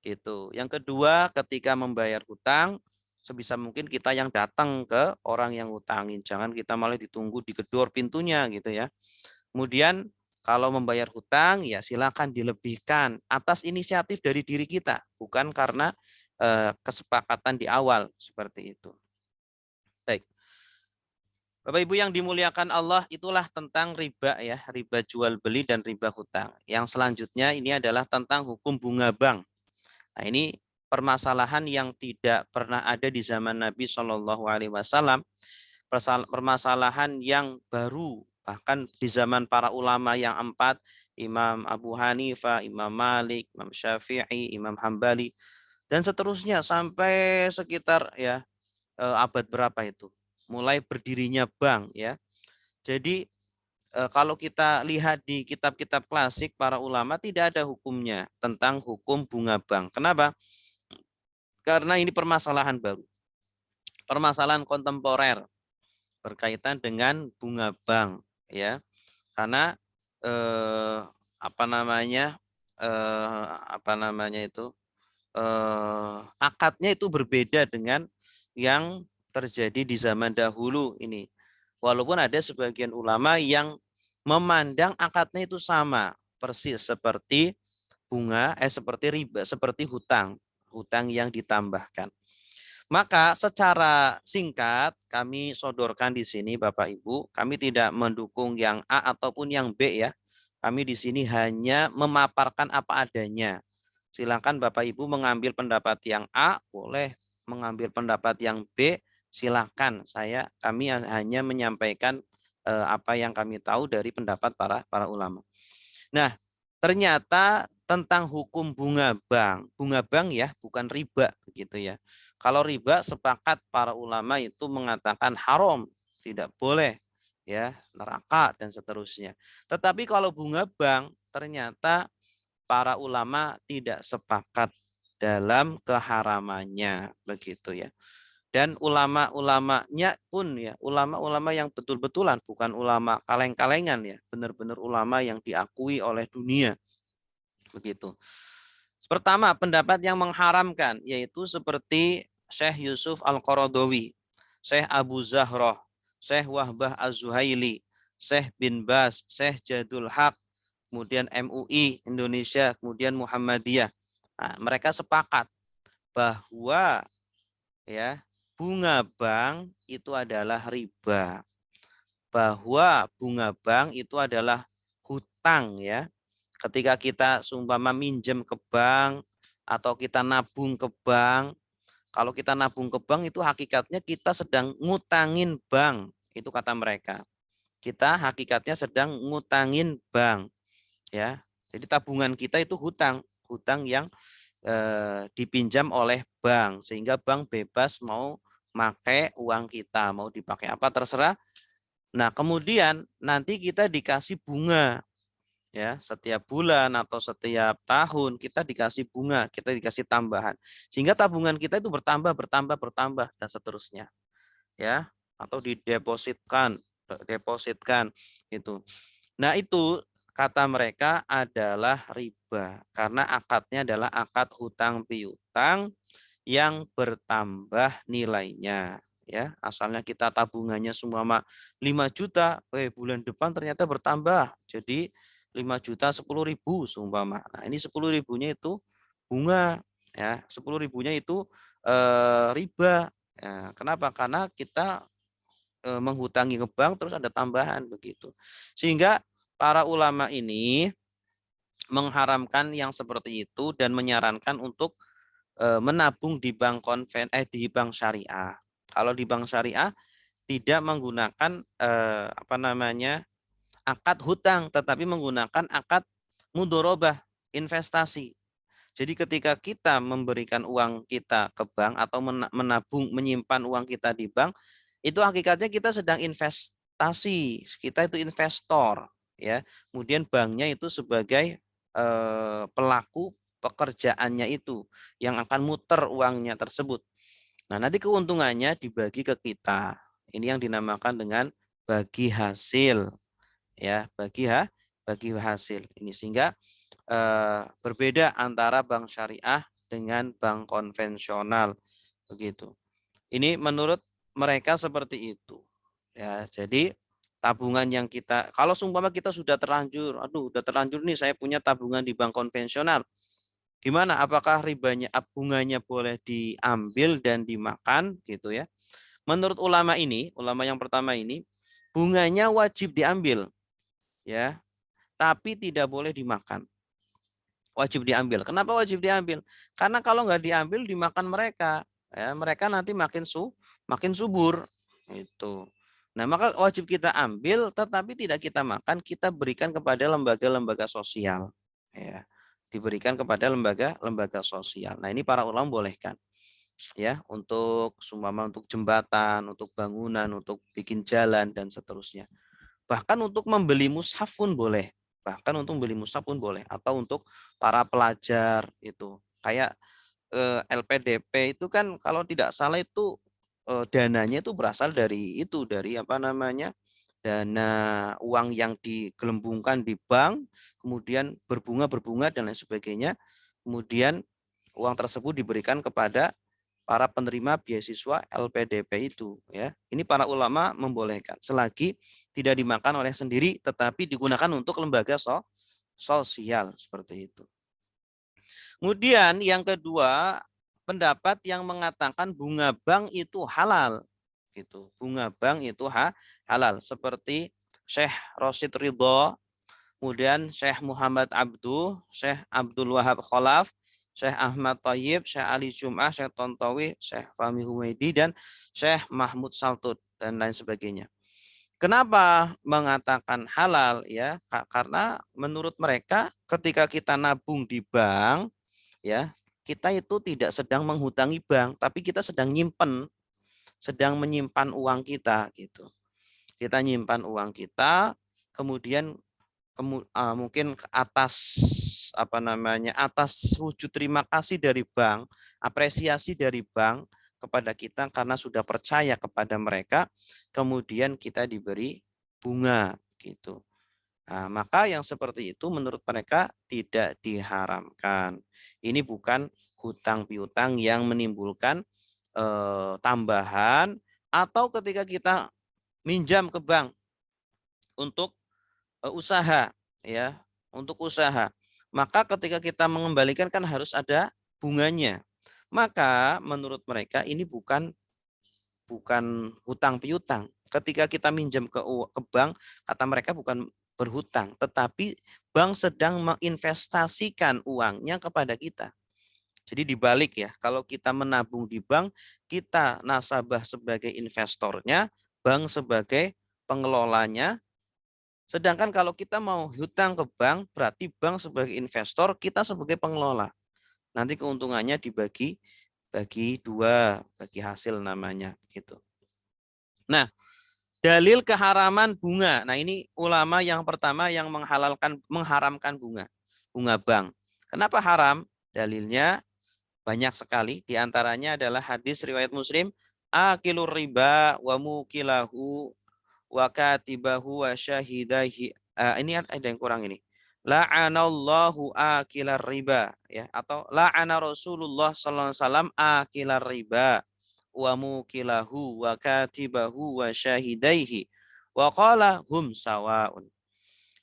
Gitu. Yang kedua, ketika membayar hutang sebisa mungkin kita yang datang ke orang yang hutangin. Jangan kita malah ditunggu digedor pintunya gitu ya. Kemudian kalau membayar hutang ya silakan dilebihkan atas inisiatif dari diri kita, bukan karena kesepakatan di awal seperti itu. Baik. Bapak Ibu yang dimuliakan Allah, itulah tentang riba ya, riba jual beli dan riba hutang. Yang selanjutnya ini adalah tentang hukum bunga bank. Nah, ini permasalahan yang tidak pernah ada di zaman Nabi Shallallahu Alaihi Wasallam, permasalahan yang baru bahkan di zaman para ulama yang empat, Imam Abu Hanifah, Imam Malik, Imam Syafi'i, Imam Hambali, dan seterusnya sampai sekitar ya abad berapa itu mulai berdirinya bank ya. Jadi kalau kita lihat di kitab-kitab klasik para ulama tidak ada hukumnya tentang hukum bunga bank. Kenapa? Karena ini permasalahan baru, permasalahan kontemporer berkaitan dengan bunga bank ya. Karena apa namanya itu akadnya itu berbeda dengan yang terjadi di zaman dahulu ini. Walaupun ada sebagian ulama yang memandang akadnya itu sama persis seperti bunga seperti riba, seperti hutang yang ditambahkan. Maka secara singkat kami sodorkan di sini Bapak Ibu, kami tidak mendukung yang A ataupun yang B ya. Kami di sini hanya memaparkan apa adanya. Silakan Bapak Ibu mengambil pendapat yang A, boleh mengambil pendapat yang B, silakan. Kami hanya menyampaikan apa yang kami tahu dari pendapat para ulama. Nah, ternyata tentang hukum bunga bank ya, bukan riba begitu ya. Kalau riba sepakat para ulama itu mengatakan haram, tidak boleh ya, neraka dan seterusnya. Tetapi kalau bunga bank ternyata para ulama tidak sepakat dalam keharamannya begitu ya. Dan ulama-ulamanya pun ya, ulama-ulama yang betul-betulan, bukan ulama kaleng-kalengan ya, benar-benar ulama yang diakui oleh dunia. Begitu. Pertama, pendapat yang mengharamkan yaitu seperti Syekh Yusuf Al-Qaradawi, Syekh Abu Zahroh, Syekh Wahbah Az-Zuhaili, Syekh bin Bas, Syekh Jadul Haq, kemudian MUI Indonesia, kemudian Muhammadiyah. Nah, mereka sepakat bahwa ya bunga bank itu adalah riba. Bahwa bunga bank itu adalah hutang ya. Ketika kita seumpama minjem ke bank atau kita nabung ke bank, kalau kita nabung ke bank itu hakikatnya kita sedang ngutangin bank, itu kata mereka. Kita hakikatnya sedang ngutangin bank ya. Jadi tabungan kita itu hutang yang dipinjam oleh bank sehingga bank bebas mau pakai uang kita, mau dipakai apa terserah. Nah, kemudian nanti kita dikasih bunga ya, setiap bulan atau setiap tahun kita dikasih bunga, kita dikasih tambahan. Sehingga tabungan kita itu bertambah dan seterusnya. Ya, atau depositkan itu. Nah, itu kata mereka adalah riba karena akadnya adalah akad hutang piutang yang bertambah nilainya ya. Asalnya kita tabungannya semua 5 juta, bulan depan ternyata bertambah jadi 5 juta 10.000 seumpama. Nah, ini 10.000-nya itu bunga ya, 10.000-nya itu riba. Ya, kenapa? Karena kita menghutangi ke bank terus ada tambahan begitu. Sehingga para ulama ini mengharamkan yang seperti itu dan menyarankan untuk menabung di bank di bank syariah. Kalau di bank syariah tidak menggunakan akad hutang, tetapi menggunakan akad mudorobah, investasi. Jadi ketika kita memberikan uang kita ke bank atau menabung, menyimpan uang kita di bank, itu hakikatnya kita sedang investasi, kita itu investor, ya. Kemudian banknya itu sebagai pelaku pekerjaannya itu yang akan muter uangnya tersebut. Nah, nanti keuntungannya dibagi ke kita. Ini yang dinamakan dengan bagi hasil, ya, bagi hasil. Ini sehingga berbeda antara bank syariah dengan bank konvensional begitu. Ini menurut mereka seperti itu. Ya, jadi tabungan yang kita, kalau seumpama kita sudah terlanjur, udah terlanjur nih saya punya tabungan di bank konvensional. Gimana? Apakah ribanya, bunganya boleh diambil dan dimakan gitu ya? Menurut ulama ini, ulama yang pertama ini, bunganya wajib diambil ya, tapi tidak boleh dimakan. wajib diambil. Kenapa wajib diambil? Karena kalau nggak diambil dimakan mereka, ya, mereka nanti makin subur. Itu. Nah, maka wajib kita ambil, tetapi tidak kita makan, kita berikan kepada lembaga-lembaga sosial. Ya, diberikan kepada lembaga-lembaga sosial. Nah, ini para ulama bolehkan, ya, untuk seumpama untuk jembatan, untuk bangunan, untuk bikin jalan dan seterusnya. Bahkan untuk membeli mushaf pun boleh. Bahkan untuk membeli mushaf pun boleh. Atau untuk para pelajar itu. Kayak LPDP itu kan kalau tidak salah itu dananya itu berasal dari itu, dari apa namanya, dana uang yang digelembungkan di bank, kemudian berbunga dan lain sebagainya. Kemudian uang tersebut diberikan kepada para penerima beasiswa LPDP itu, ya. Ini para ulama membolehkan selagi tidak dimakan oleh sendiri tetapi digunakan untuk lembaga sosial seperti itu. Kemudian yang kedua, pendapat yang mengatakan bunga bank itu halal gitu. Bunga bank itu halal seperti Syekh Rosid Ridho, kemudian Syekh Muhammad Abduh, Syekh Abdul Wahab Khalaf, Syekh Ahmad Thayyib, Syekh Ali Jum'ah, Syekh Tontowi, Syekh Fahmi Humaydi, dan Syekh Mahmud Saltud, dan lain sebagainya. Kenapa mengatakan halal? Ya, karena menurut mereka ketika kita nabung di bank, ya, kita itu tidak sedang menghutangi bank, tapi kita sedang menyimpan uang kita gitu. Kita nyimpan uang kita, kemudian mungkin atas apa namanya, atas wujud terima kasih dari bank, apresiasi dari bank kepada kita karena sudah percaya kepada mereka, kemudian kita diberi bunga gitu. Nah, maka yang seperti itu menurut mereka tidak diharamkan. Ini bukan hutang piutang yang menimbulkan tambahan, atau ketika kita minjam ke bank untuk usaha, ya, untuk usaha. Maka ketika kita mengembalikan kan harus ada bunganya. Maka menurut mereka ini bukan hutang piutang. Ketika kita minjam ke bank, kata mereka bukan berhutang, tetapi bank sedang menginvestasikan uangnya kepada kita. Jadi dibalik, ya, kalau kita menabung di bank, kita nasabah sebagai investornya, bank sebagai pengelolanya. Sedangkan kalau kita mau hutang ke bank, berarti bank sebagai investor, kita sebagai pengelola. Nanti keuntungannya bagi dua, bagi hasil namanya gitu. Nah, dalil keharaman bunga. Nah, ini ulama yang pertama yang mengharamkan bunga bank. Kenapa haram? Dalilnya banyak sekali. Di antaranya adalah hadis riwayat Muslim, akilur riba wa mukilahu wa katibahu wa syahidahi. Ini ada yang kurang ini. La'anallahu akilar riba, ya, atau la'ana Rasulullah sallallahu alaihi wasallam akilar riba wa mukilahu wa katibahu wa syahidaihi wa qala hum sawaun.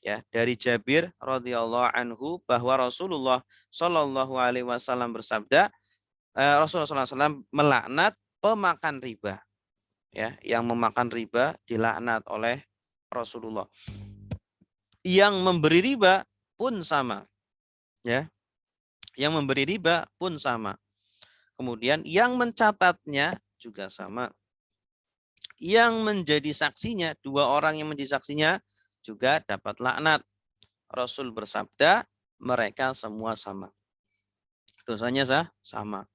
Ya, dari Jabir radhiyallahu anhu bahwa Rasulullah sallallahu alaihi wasallam bersabda, Rasulullah sallallahu alaihi wasallam melaknat pemakan riba. Ya, yang memakan riba dilaknat oleh Rasulullah. Yang memberi riba pun sama, ya. Yang memberi riba pun sama. Kemudian yang mencatatnya juga sama. Yang menjadi saksinya, dua orang yang menjadi saksinya juga dapat laknat. Rasul bersabda, mereka semua sama. Dosanya sama.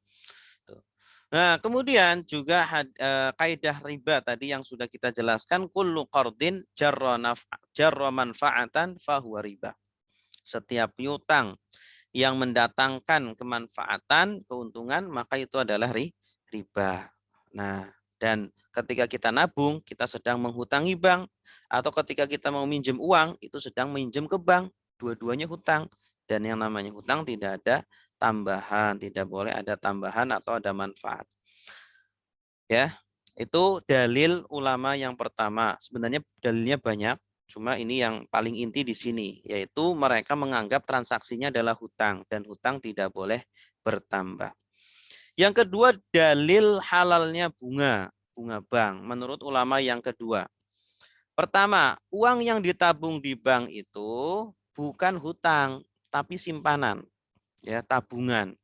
Nah, kemudian juga kaidah riba tadi yang sudah kita jelaskan, kullu qardin jarra manfaatan fahuwa riba. Setiap piutang yang mendatangkan kemanfaatan, keuntungan, maka itu adalah riba. Nah, dan ketika kita nabung, kita sedang menghutangi bank, atau ketika kita mau minjem uang, itu sedang minjem ke bank, dua-duanya hutang. Dan yang namanya hutang tidak ada tambahan, tidak boleh ada tambahan atau ada manfaat. Ya, itu dalil ulama yang pertama. Sebenarnya dalilnya banyak, cuma ini yang paling inti di sini, yaitu mereka menganggap transaksinya adalah hutang dan hutang tidak boleh bertambah. Yang kedua, dalil halalnya bunga bank menurut ulama yang kedua. Pertama, uang yang ditabung di bank itu bukan hutang, tapi simpanan. ya, tabungan.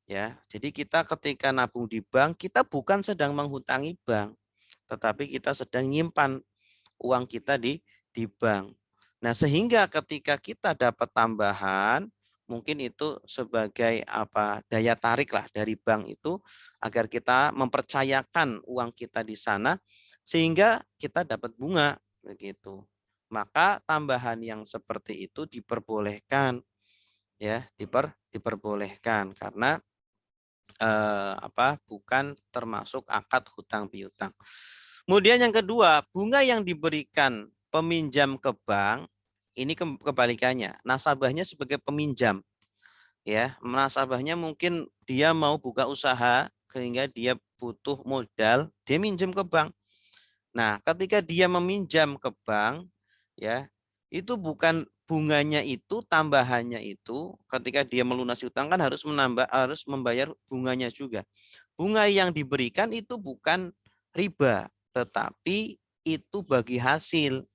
Ya, jadi kita ketika nabung di bank, kita bukan sedang menghutangi bank, tetapi kita sedang nyimpan uang kita di bank. Nah, sehingga ketika kita dapat tambahan, mungkin itu sebagai apa daya tarik lah dari bank itu agar kita mempercayakan uang kita di sana sehingga kita dapat bunga begitu. Maka tambahan yang seperti itu diperbolehkan ya, diperbolehkan karena bukan termasuk akad hutang piutang. Kemudian yang kedua, bunga yang diberikan peminjam ke bank ini kebalikannya. Nasabahnya sebagai peminjam, ya. Nasabahnya mungkin dia mau buka usaha sehingga dia butuh modal, dia minjem ke bank. Nah, ketika dia meminjam ke bank, ya, itu bukan bunganya itu, tambahannya itu, ketika dia melunasi utang kan harus membayar bunganya juga. Bunga yang diberikan itu bukan riba, tetapi itu bagi hasil.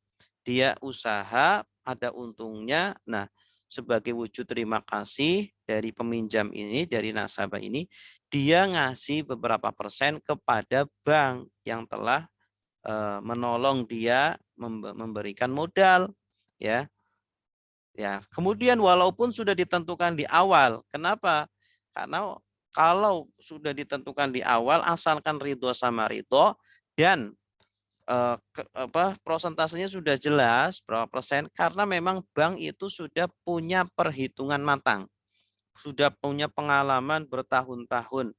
Dia usaha, ada untungnya. Nah, sebagai wujud terima kasih dari peminjam ini, dari nasabah ini, dia ngasih beberapa persen kepada bank yang telah menolong dia memberikan modal, ya. Ya, kemudian walaupun sudah ditentukan di awal, kenapa? Karena kalau sudah ditentukan di awal, asalkan ridho sama ridho dan prosentasenya sudah jelas berapa persen, karena memang bank itu sudah punya perhitungan matang, sudah punya pengalaman bertahun-tahun,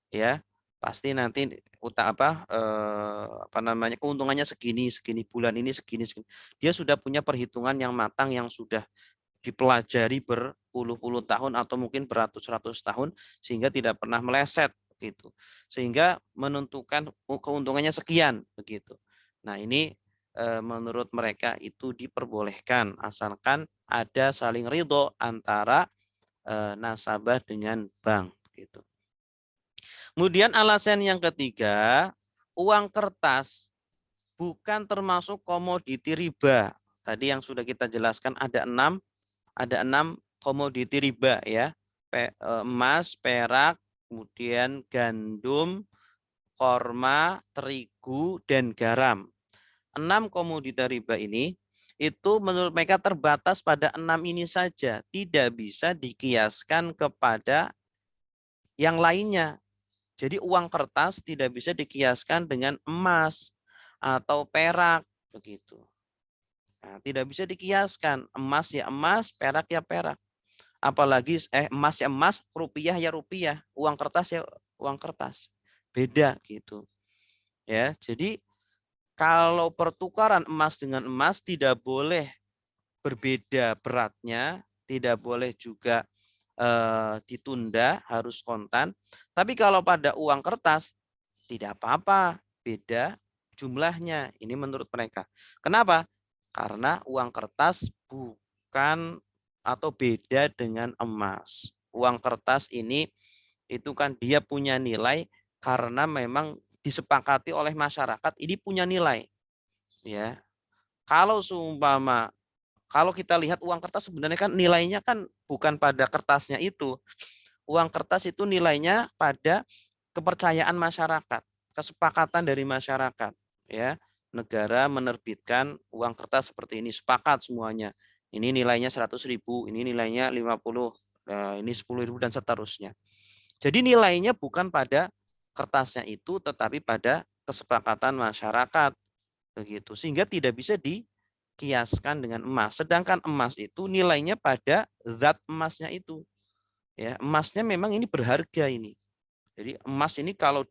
ya pasti nanti keuntungannya segini segini bulan ini segini segini. Dia sudah punya perhitungan yang matang yang sudah dipelajari berpuluh-puluh tahun atau mungkin beratus-ratus tahun sehingga tidak pernah meleset gitu. Sehingga menentukan keuntungannya sekian begitu. Nah, ini menurut mereka itu diperbolehkan asalkan ada saling ridho antara nasabah dengan bank gitu. Kemudian alasan yang ketiga, uang kertas bukan termasuk komoditi riba. Tadi yang sudah kita jelaskan ada enam komoditi riba ya. Emas, perak, kemudian gandum, korma, terigu, dan garam. 6 komoditi riba ini itu menurut mereka terbatas pada 6 ini saja, tidak bisa dikiaskan kepada yang lainnya. Jadi uang kertas tidak bisa dikiaskan dengan emas atau perak begitu. Nah, tidak bisa dikiaskan, emas ya emas, perak ya perak. Apalagi emas ya emas, rupiah ya rupiah, uang kertas ya uang kertas. Beda gitu. Ya, jadi kalau pertukaran emas dengan emas tidak boleh berbeda beratnya, tidak boleh juga ditunda, harus kontan. Tapi kalau pada uang kertas tidak apa-apa, beda jumlahnya. Ini menurut mereka. Kenapa? Karena uang kertas bukan atau beda dengan emas. Uang kertas ini itu kan dia punya nilai karena memang disepakati oleh masyarakat ini punya nilai. Ya, kalau seumpama kalau kita lihat uang kertas sebenarnya kan nilainya kan bukan pada kertasnya itu. Uang kertas itu nilainya pada kepercayaan masyarakat, kesepakatan dari masyarakat, ya. Negara menerbitkan uang kertas seperti ini, sepakat semuanya. Ini nilainya 100.000, ini nilainya 50, ini 10.000 dan seterusnya. Jadi nilainya bukan pada kertasnya itu tetapi pada kesepakatan masyarakat begitu. Sehingga tidak bisa dikiaskan dengan emas. Sedangkan emas itu nilainya pada zat emasnya itu. Ya, emasnya memang ini berharga ini. Jadi emas ini kalau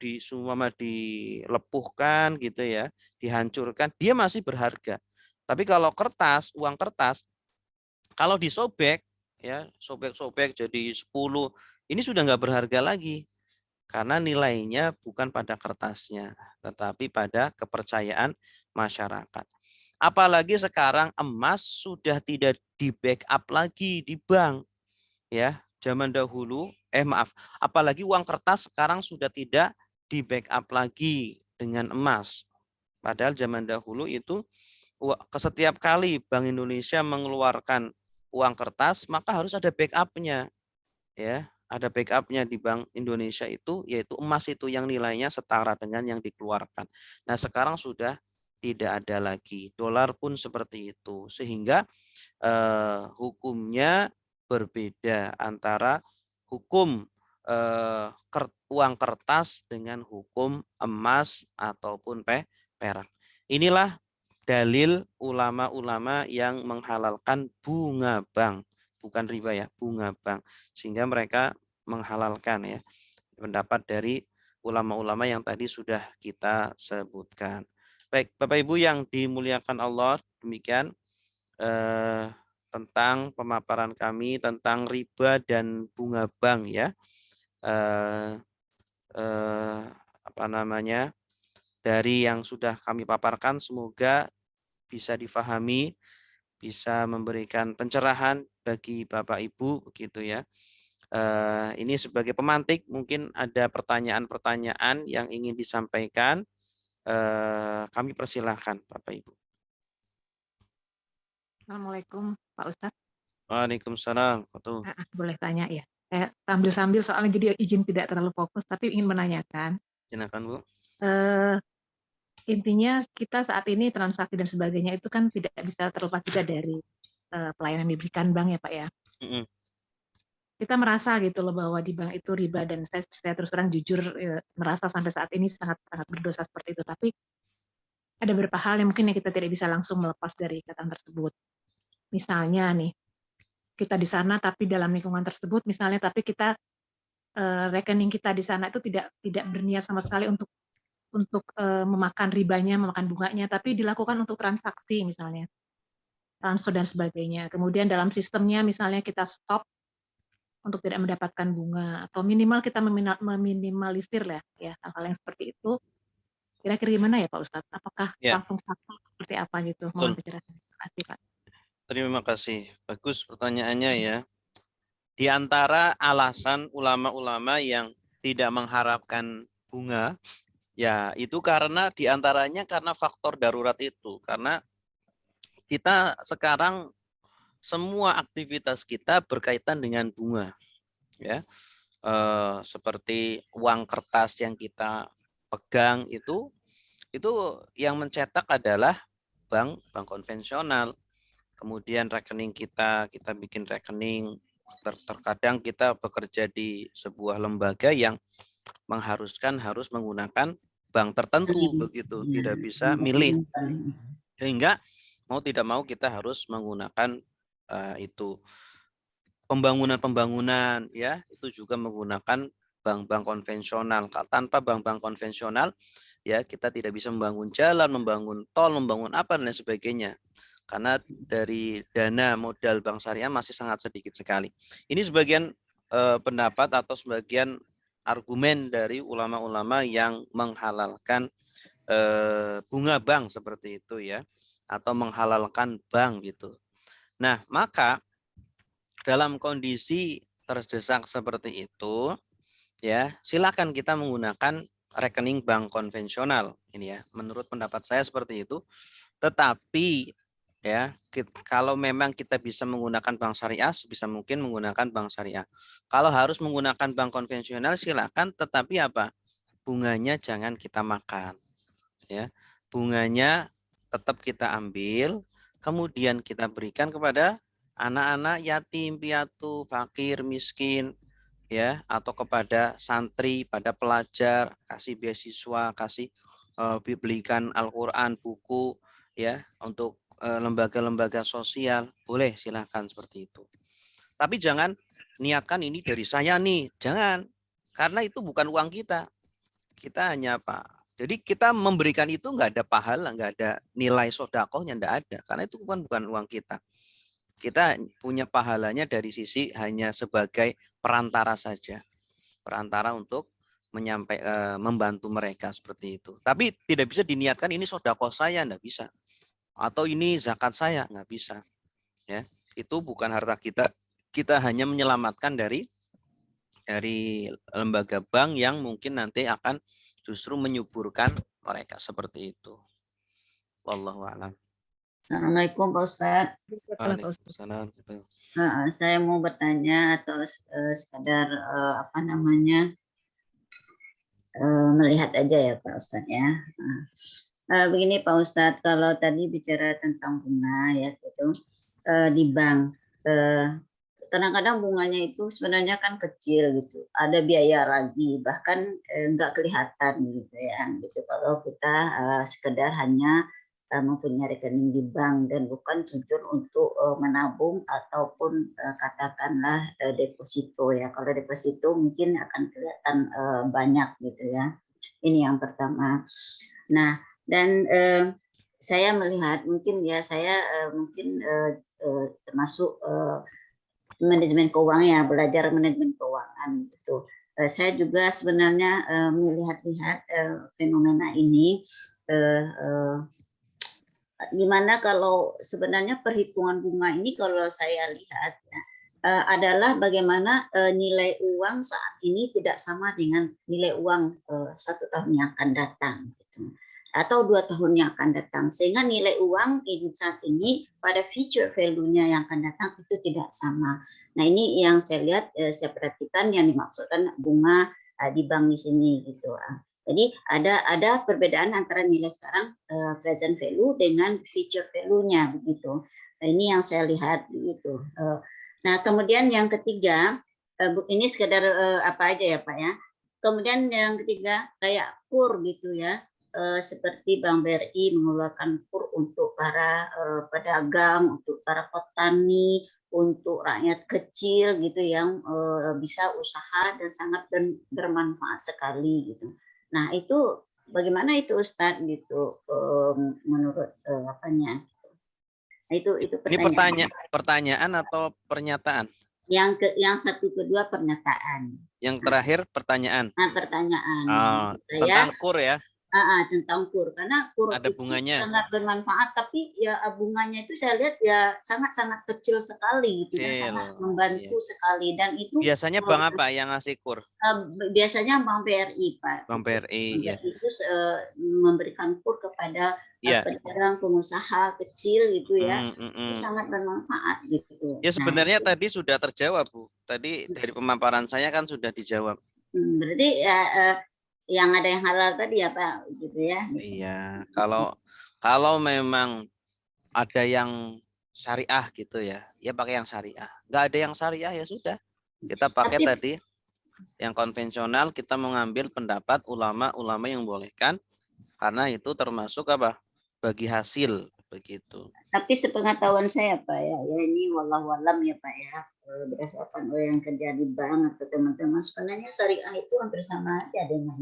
dilepuhkan gitu ya, dihancurkan, dia masih berharga. Tapi kalau kertas, uang kertas, kalau disobek ya, sobek-sobek jadi 10, ini sudah nggak berharga lagi karena nilainya bukan pada kertasnya, tetapi pada kepercayaan masyarakat. Apalagi sekarang emas sudah tidak di backup lagi di bank ya. Zaman dahulu apalagi uang kertas sekarang sudah tidak di backup lagi dengan emas. Padahal zaman dahulu itu setiap kali Bank Indonesia mengeluarkan uang kertas maka harus ada backupnya. ya, ada backupnya di Bank Indonesia itu, yaitu emas itu yang nilainya setara dengan yang dikeluarkan. Nah, sekarang sudah tidak ada lagi. Dolar pun seperti itu. Sehingga hukumnya berbeda antara hukum uang kertas dengan hukum emas ataupun perak. Inilah dalil ulama-ulama yang menghalalkan bunga bank, bukan riba ya, bunga bank. Sehingga mereka menghalalkan ya, pendapat dari ulama-ulama yang tadi sudah kita sebutkan. Baik, Bapak Ibu yang dimuliakan Allah, demikian tentang pemaparan kami tentang riba dan bunga bank ya. Eh, apa namanya? Dari yang sudah kami paparkan, semoga bisa difahami, bisa memberikan pencerahan bagi Bapak Ibu begitu ya. Ini sebagai pemantik, mungkin ada pertanyaan-pertanyaan yang ingin disampaikan. Kami persilahkan Bapak Ibu. Assalamualaikum Pak Ustadz. Waalaikumsalam. Boleh tanya ya? Saya sambil-sambil soalnya jadi izin tidak terlalu fokus, tapi ingin menanyakan. Silakan Bu. Intinya kita saat ini transaksi dan sebagainya itu kan tidak bisa terlepas juga dari pelayanan yang diberikan bank ya Pak ya. Kita merasa gitu loh bahwa di bank itu riba, dan saya terus terang jujur merasa sampai saat ini sangat sangat berdosa seperti itu. Tapi ada beberapa hal yang mungkin kita tidak bisa langsung melepas dari ikatan tersebut. Misalnya nih, kita di sana tapi dalam lingkungan tersebut misalnya, tapi kita rekening kita di sana itu tidak berniat sama sekali untuk memakan ribanya, memakan bunganya, tapi dilakukan untuk transaksi misalnya, transfer dan sebagainya. Kemudian dalam sistemnya misalnya kita stop untuk tidak mendapatkan bunga, atau minimal kita meminimalisir lah ya hal-hal yang seperti itu. Kira-kira gimana ya Pak Ustadz? Apakah langsung satu seperti apa gitu? Mohon penjelasan. Terima kasih Pak. Terima kasih. Bagus pertanyaannya ya. Di antara alasan ulama-ulama yang tidak mengharapkan bunga, ya itu karena diantaranya karena faktor darurat itu. Karena kita sekarang semua aktivitas kita berkaitan dengan bunga, ya. Seperti uang kertas yang kita pegang itu yang mencetak adalah bank konvensional. Kemudian rekening kita bikin rekening. Terkadang kita bekerja di sebuah lembaga yang mengharuskan harus menggunakan bank tertentu begitu, tidak bisa milih. Sehingga mau tidak mau kita harus menggunakan itu. Pembangunan ya, itu juga menggunakan bank-bank konvensional. Tanpa bank-bank konvensional ya kita tidak bisa membangun jalan, membangun tol, membangun apa dan lain sebagainya. Karena dari dana modal bank syariah masih sangat sedikit sekali. Ini sebagian pendapat atau sebagian argumen dari ulama-ulama yang menghalalkan bunga bank seperti itu ya, atau menghalalkan bank gitu. Nah, maka dalam kondisi terdesak seperti itu ya, silakan kita menggunakan rekening bank konvensional ini ya. Menurut pendapat saya seperti itu. Tetapi ya, kalau memang kita bisa menggunakan bank syariah, sebisa mungkin menggunakan bank syariah. Kalau harus menggunakan bank konvensional, silakan, tetapi apa? Bunganya jangan kita makan. Ya, bunganya tetap kita ambil, kemudian kita berikan kepada anak-anak yatim piatu, fakir, miskin, ya, atau kepada santri, pada pelajar, kasih beasiswa, kasih belikan Al-Quran, buku, ya, untuk lembaga-lembaga sosial, boleh silakan seperti itu. Tapi jangan niatkan ini dari saya nih, jangan, karena itu bukan uang kita. Kita hanya apa? Jadi kita memberikan itu nggak ada pahala, nggak ada nilai sodakohnya, nggak ada, karena itu bukan uang kita. Kita punya pahalanya dari sisi hanya sebagai perantara saja, perantara untuk membantu mereka seperti itu. Tapi tidak bisa diniatkan ini sodakoh saya, nggak bisa. Atau ini zakat saya, nggak bisa. Ya, itu bukan harta kita. Kita hanya menyelamatkan dari lembaga bank yang mungkin nanti akan justru menyuburkan mereka seperti itu. Wallahu a'lam. Assalamualaikum Pak Ustadz. Waalaikumsalam. Saya mau bertanya atau sekadar melihat aja ya Pak Ustadz ya. Begini Pak Ustadz, kalau tadi bicara tentang bunga ya gitu di bank, kadang-kadang bunganya itu sebenarnya kan kecil gitu, ada biaya lagi, bahkan nggak kelihatan gitu ya. Gitu kalau kita sekedar hanya mempunyai rekening di bank dan bukan tujuan untuk menabung ataupun katakanlah deposito ya. Kalau deposito mungkin akan kelihatan banyak gitu ya. Ini yang pertama. Nah, dan saya melihat mungkin ya termasuk manajemen keuangan ya, belajar manajemen keuangan gitu. Saya juga sebenarnya melihat-lihat fenomena ini gimana kalau sebenarnya perhitungan bunga ini kalau saya lihat ya, adalah bagaimana nilai uang saat ini tidak sama dengan nilai uang 1 tahun yang akan datang gitu, atau 2 tahun yang akan datang, sehingga nilai uang saat ini pada future value-nya yang akan datang itu tidak sama. Nah ini yang saya lihat, saya perhatikan yang dimaksudkan bunga di bank di sini gitu. Jadi ada perbedaan antara nilai sekarang present value dengan future value-nya begitu. Ini yang saya lihat begitu. Nah, kemudian yang ketiga, ini sekedar apa aja ya Pak ya. Kemudian yang ketiga kayak KUR gitu ya, seperti Bank BRI mengeluarkan KUR untuk para pedagang, untuk para petani, untuk rakyat kecil gitu yang bisa usaha dan sangat bermanfaat sekali gitu. Nah, itu bagaimana itu Ustadz gitu menurut apanya? Itu pertanyaan. Ini pertanyaan atau pernyataan? Yang satu kedua pernyataan. Yang terakhir pertanyaan. Pertanyaan. Tentang KUR ya? Tentang KUR, karena KUR ada itu bunganya. Sangat bermanfaat, tapi ya bunganya itu saya lihat ya sangat-sangat kecil sekali gitu, dan sangat membantu sekali. Dan itu biasanya bank apa yang ngasih KUR? Biasanya Bank BRI Pak. Bank BRI ya. Itu memberikan KUR kepada pedagang, pengusaha kecil gitu ya. Itu sangat bermanfaat gitu. Ya sebenarnya tadi sudah terjawab Bu. Tadi dari pemaparan saya kan sudah dijawab. Berarti yang ada yang halal tadi ya Pak gitu ya. Iya, kalau memang ada yang syariah gitu ya pakai yang syariah. Nggak ada yang syariah ya sudah, kita pakai tadi yang konvensional. Kita mengambil pendapat ulama-ulama yang bolehkan, karena itu termasuk apa? Bagi hasil begitu. Tapi sepengetahuan saya Pak ya ini wallahu alam ya Pak ya, berdasarkan yang kerja di bank atau teman-teman, sebenarnya syariah itu hampir sama aja dengan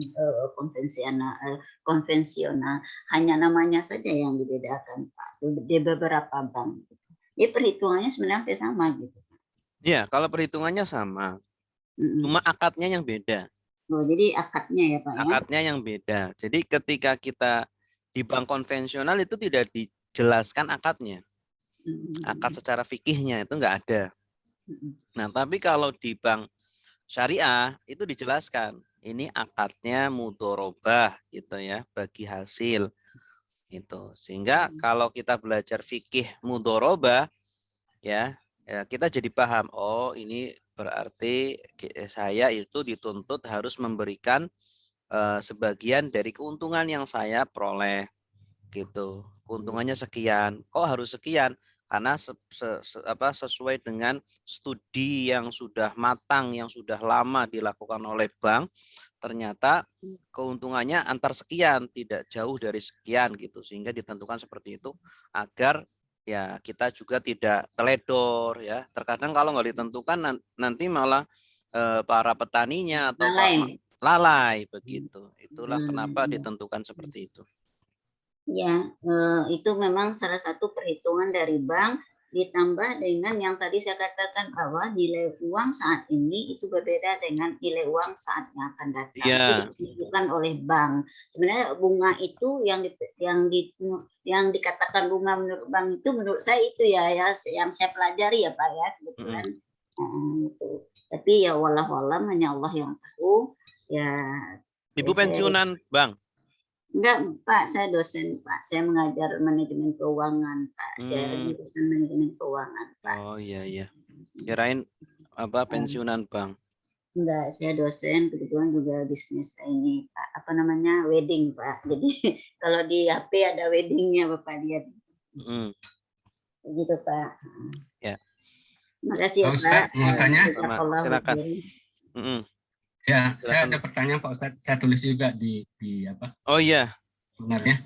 konvensional, hanya namanya saja yang dibedakan Pak di beberapa bank. Ya perhitungannya sebenarnya hampir sama gitu. Ya kalau perhitungannya sama, cuma akadnya yang beda. Jadi akadnya ya Pak ya. Akadnya yang beda. Jadi ketika kita di bank konvensional itu tidak dijelaskan akadnya. Akad secara fikihnya itu enggak ada. Nah, tapi kalau di bank syariah itu dijelaskan. Ini akadnya mudorobah gitu ya, bagi hasil. Itu. Sehingga kalau kita belajar fikih mudorobah ya kita jadi paham, oh ini berarti saya itu dituntut harus memberikan sebagian dari keuntungan yang saya peroleh gitu. Keuntungannya sekian. Kok harus sekian? Karena sesuai dengan studi yang sudah matang, yang sudah lama dilakukan oleh bank, ternyata keuntungannya antar sekian, tidak jauh dari sekian gitu. Sehingga ditentukan seperti itu agar ya kita juga tidak teledor ya. Terkadang kalau nggak ditentukan nanti malah para petaninya atau lalai begitu. Itulah kenapa ditentukan seperti itu. Ya, itu memang salah satu perhitungan dari bank, ditambah dengan yang tadi saya katakan bahwa nilai uang saat ini itu berbeda dengan nilai uang saat yang akan datang. Itu ditentukan oleh bank. Sebenarnya bunga itu yang dikatakan bunga menurut bank itu, menurut saya itu ya yang saya pelajari ya Pak ya kebetulan. Itu. Tapi ya wallahualam hanya Allah yang tahu. Ya. Ibu pensiunan bank? Enggak, Pak, saya dosen, Pak. Saya mengajar manajemen keuangan, Pak. Jadi dosen manajemen keuangan, Pak. Oh iya. Kirain apa pensiunan bank. Enggak, saya dosen, kebetulan juga bisnis ini, Pak. Apa namanya? Wedding, Pak. Jadi kalau di HP ada weddingnya, Bapak lihat. Begitu, Pak. Ya. Terima kasih ya, Pak. Ustadz, mau tanya? Silakan. Ya, Silakan. saya ada pertanyaan Pak Ustadz. Saya tulis juga di apa? Oh iya. Sebenarnya.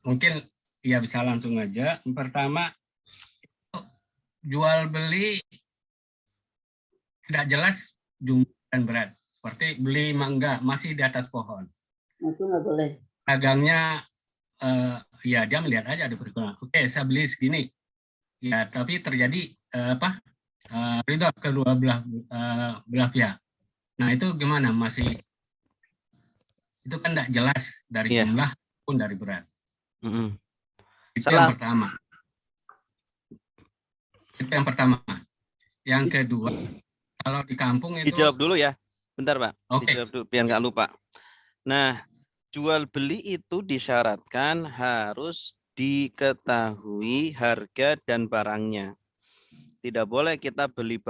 Mungkin ya bisa langsung aja. Yang pertama, jual beli tidak jelas jumlah dan berat. Seperti beli mangga masih di atas pohon. Itu nggak boleh. Dagangnya ya dia melihat aja ada perhitungan. Oke, saya beli segini. Ya, tapi terjadi ridho kedua belah pihak. Nah, itu gimana? Masih itu kan tidak jelas dari jumlah pun dari berat. Itu yang pertama. Yang kedua, kalau di kampung itu dijawab dulu ya. Bentar, Pak. Oke. Dijawab dulu biar nggak lupa. Nah, jual beli itu disyaratkan harus diketahui harga dan barangnya. Tidak boleh kita beli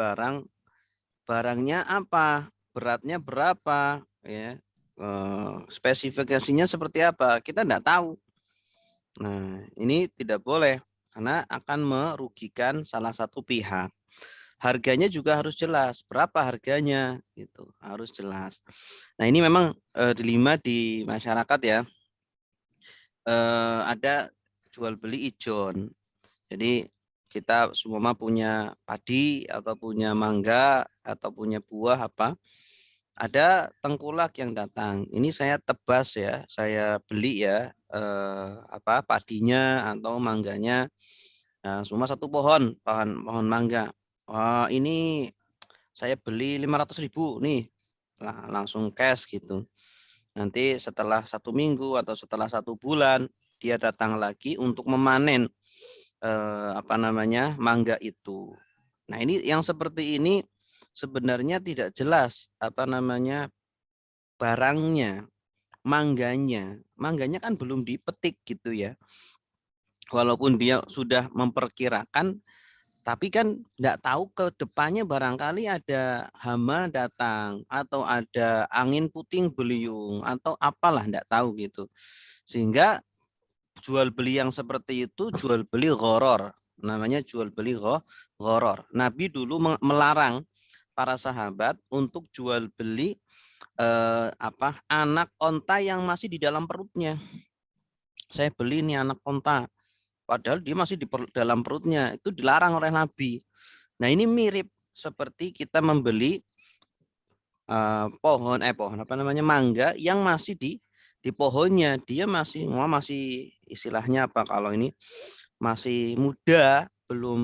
barangnya apa, beratnya berapa, ya, spesifikasinya seperti apa, kita tidak tahu. Nah, ini tidak boleh karena akan merugikan salah satu pihak. Harganya juga harus jelas, berapa harganya itu harus jelas. Nah, ini memang dilema di masyarakat ya. Ada jual beli ijon. Jadi kita semua punya padi atau punya mangga atau punya buah apa. Ada tengkulak yang datang. Ini saya tebas ya, saya beli ya padinya atau mangganya. Nah, semua satu pohon mangga. Wah, ini saya beli 500.000 nih, langsung cash gitu. Nanti setelah 1 minggu atau setelah 1 bulan dia datang lagi untuk memanen mangga itu. Nah, ini yang seperti ini sebenarnya tidak jelas barangnya, mangganya kan belum dipetik gitu ya. Walaupun dia sudah memperkirakan, tapi kan nggak tahu ke depannya barangkali ada hama datang atau ada angin puting beliung atau apalah nggak tahu gitu. Sehingga jual beli yang seperti itu jual beli gharar, namanya jual beli gharar. Nabi dulu melarang para sahabat untuk jual beli anak onta yang masih di dalam perutnya. Saya beli ini anak onta, padahal dia masih di dalam perutnya, itu dilarang oleh Nabi. Nah, ini mirip seperti kita membeli mangga yang masih di pohonnya, dia masih istilahnya apa kalau ini masih muda, belum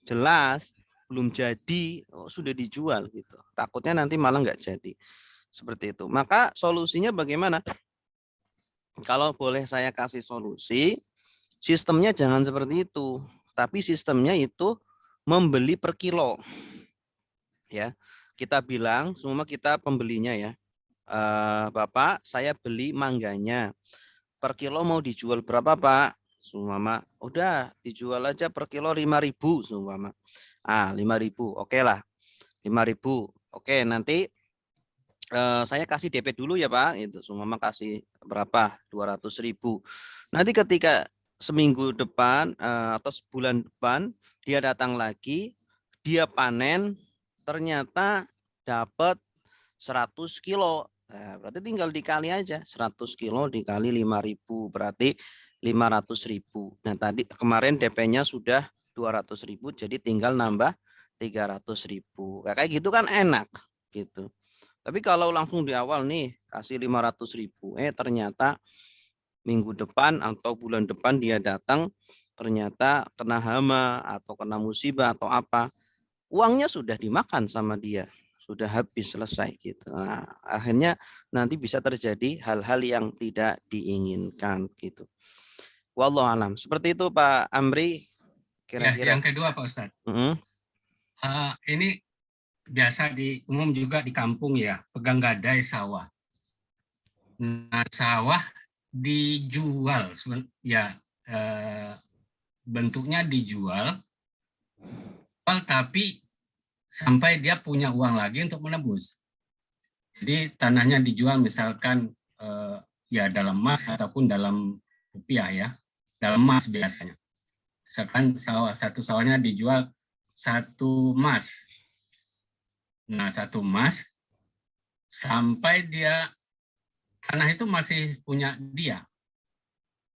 jelas, belum jadi, sudah dijual gitu. Takutnya nanti malah nggak jadi. Seperti itu. Maka solusinya bagaimana? Kalau boleh saya kasih solusi, sistemnya jangan seperti itu, tapi sistemnya itu membeli per kilo. Ya, kita bilang semua kita pembelinya ya. Bapak, saya beli mangganya. Per kilo mau dijual berapa, Pak? Sumama, udah dijual aja per kilo 5.000 sumama. 5.000. Oke lah. 5.000. Oke, nanti saya kasih DP dulu ya, Pak. Itu sumama kasih berapa? 200.000. Nanti ketika seminggu depan atau sebulan depan dia datang lagi, dia panen, ternyata dapat 100 kilo. Nah, berarti tinggal dikali aja 100 kilo dikali 5.000 berarti 500.000. Nah, tadi kemarin DP-nya sudah 200.000, jadi tinggal nambah 300.000. Kayak gitu kan enak gitu. Tapi kalau langsung di awal nih kasih 500.000, ternyata minggu depan atau bulan depan dia datang ternyata kena hama atau kena musibah atau apa, uangnya sudah dimakan sama dia, sudah habis selesai gitu. Nah, akhirnya nanti bisa terjadi hal-hal yang tidak diinginkan gitu. Wallahu alam. Seperti itu Pak Amri kira-kira. Ya, yang kedua Pak Ustadz. Ini biasa umum juga di kampung ya, pegang gadai sawah. Nah, sawah dijual, ya bentuknya dijual, tapi sampai dia punya uang lagi untuk menebus. Jadi tanahnya dijual misalkan ya dalam emas ataupun dalam rupiah ya, dalam emas biasanya. Misalkan satu sawahnya dijual 1 emas. Nah 1 emas sampai dia tanah itu masih punya dia.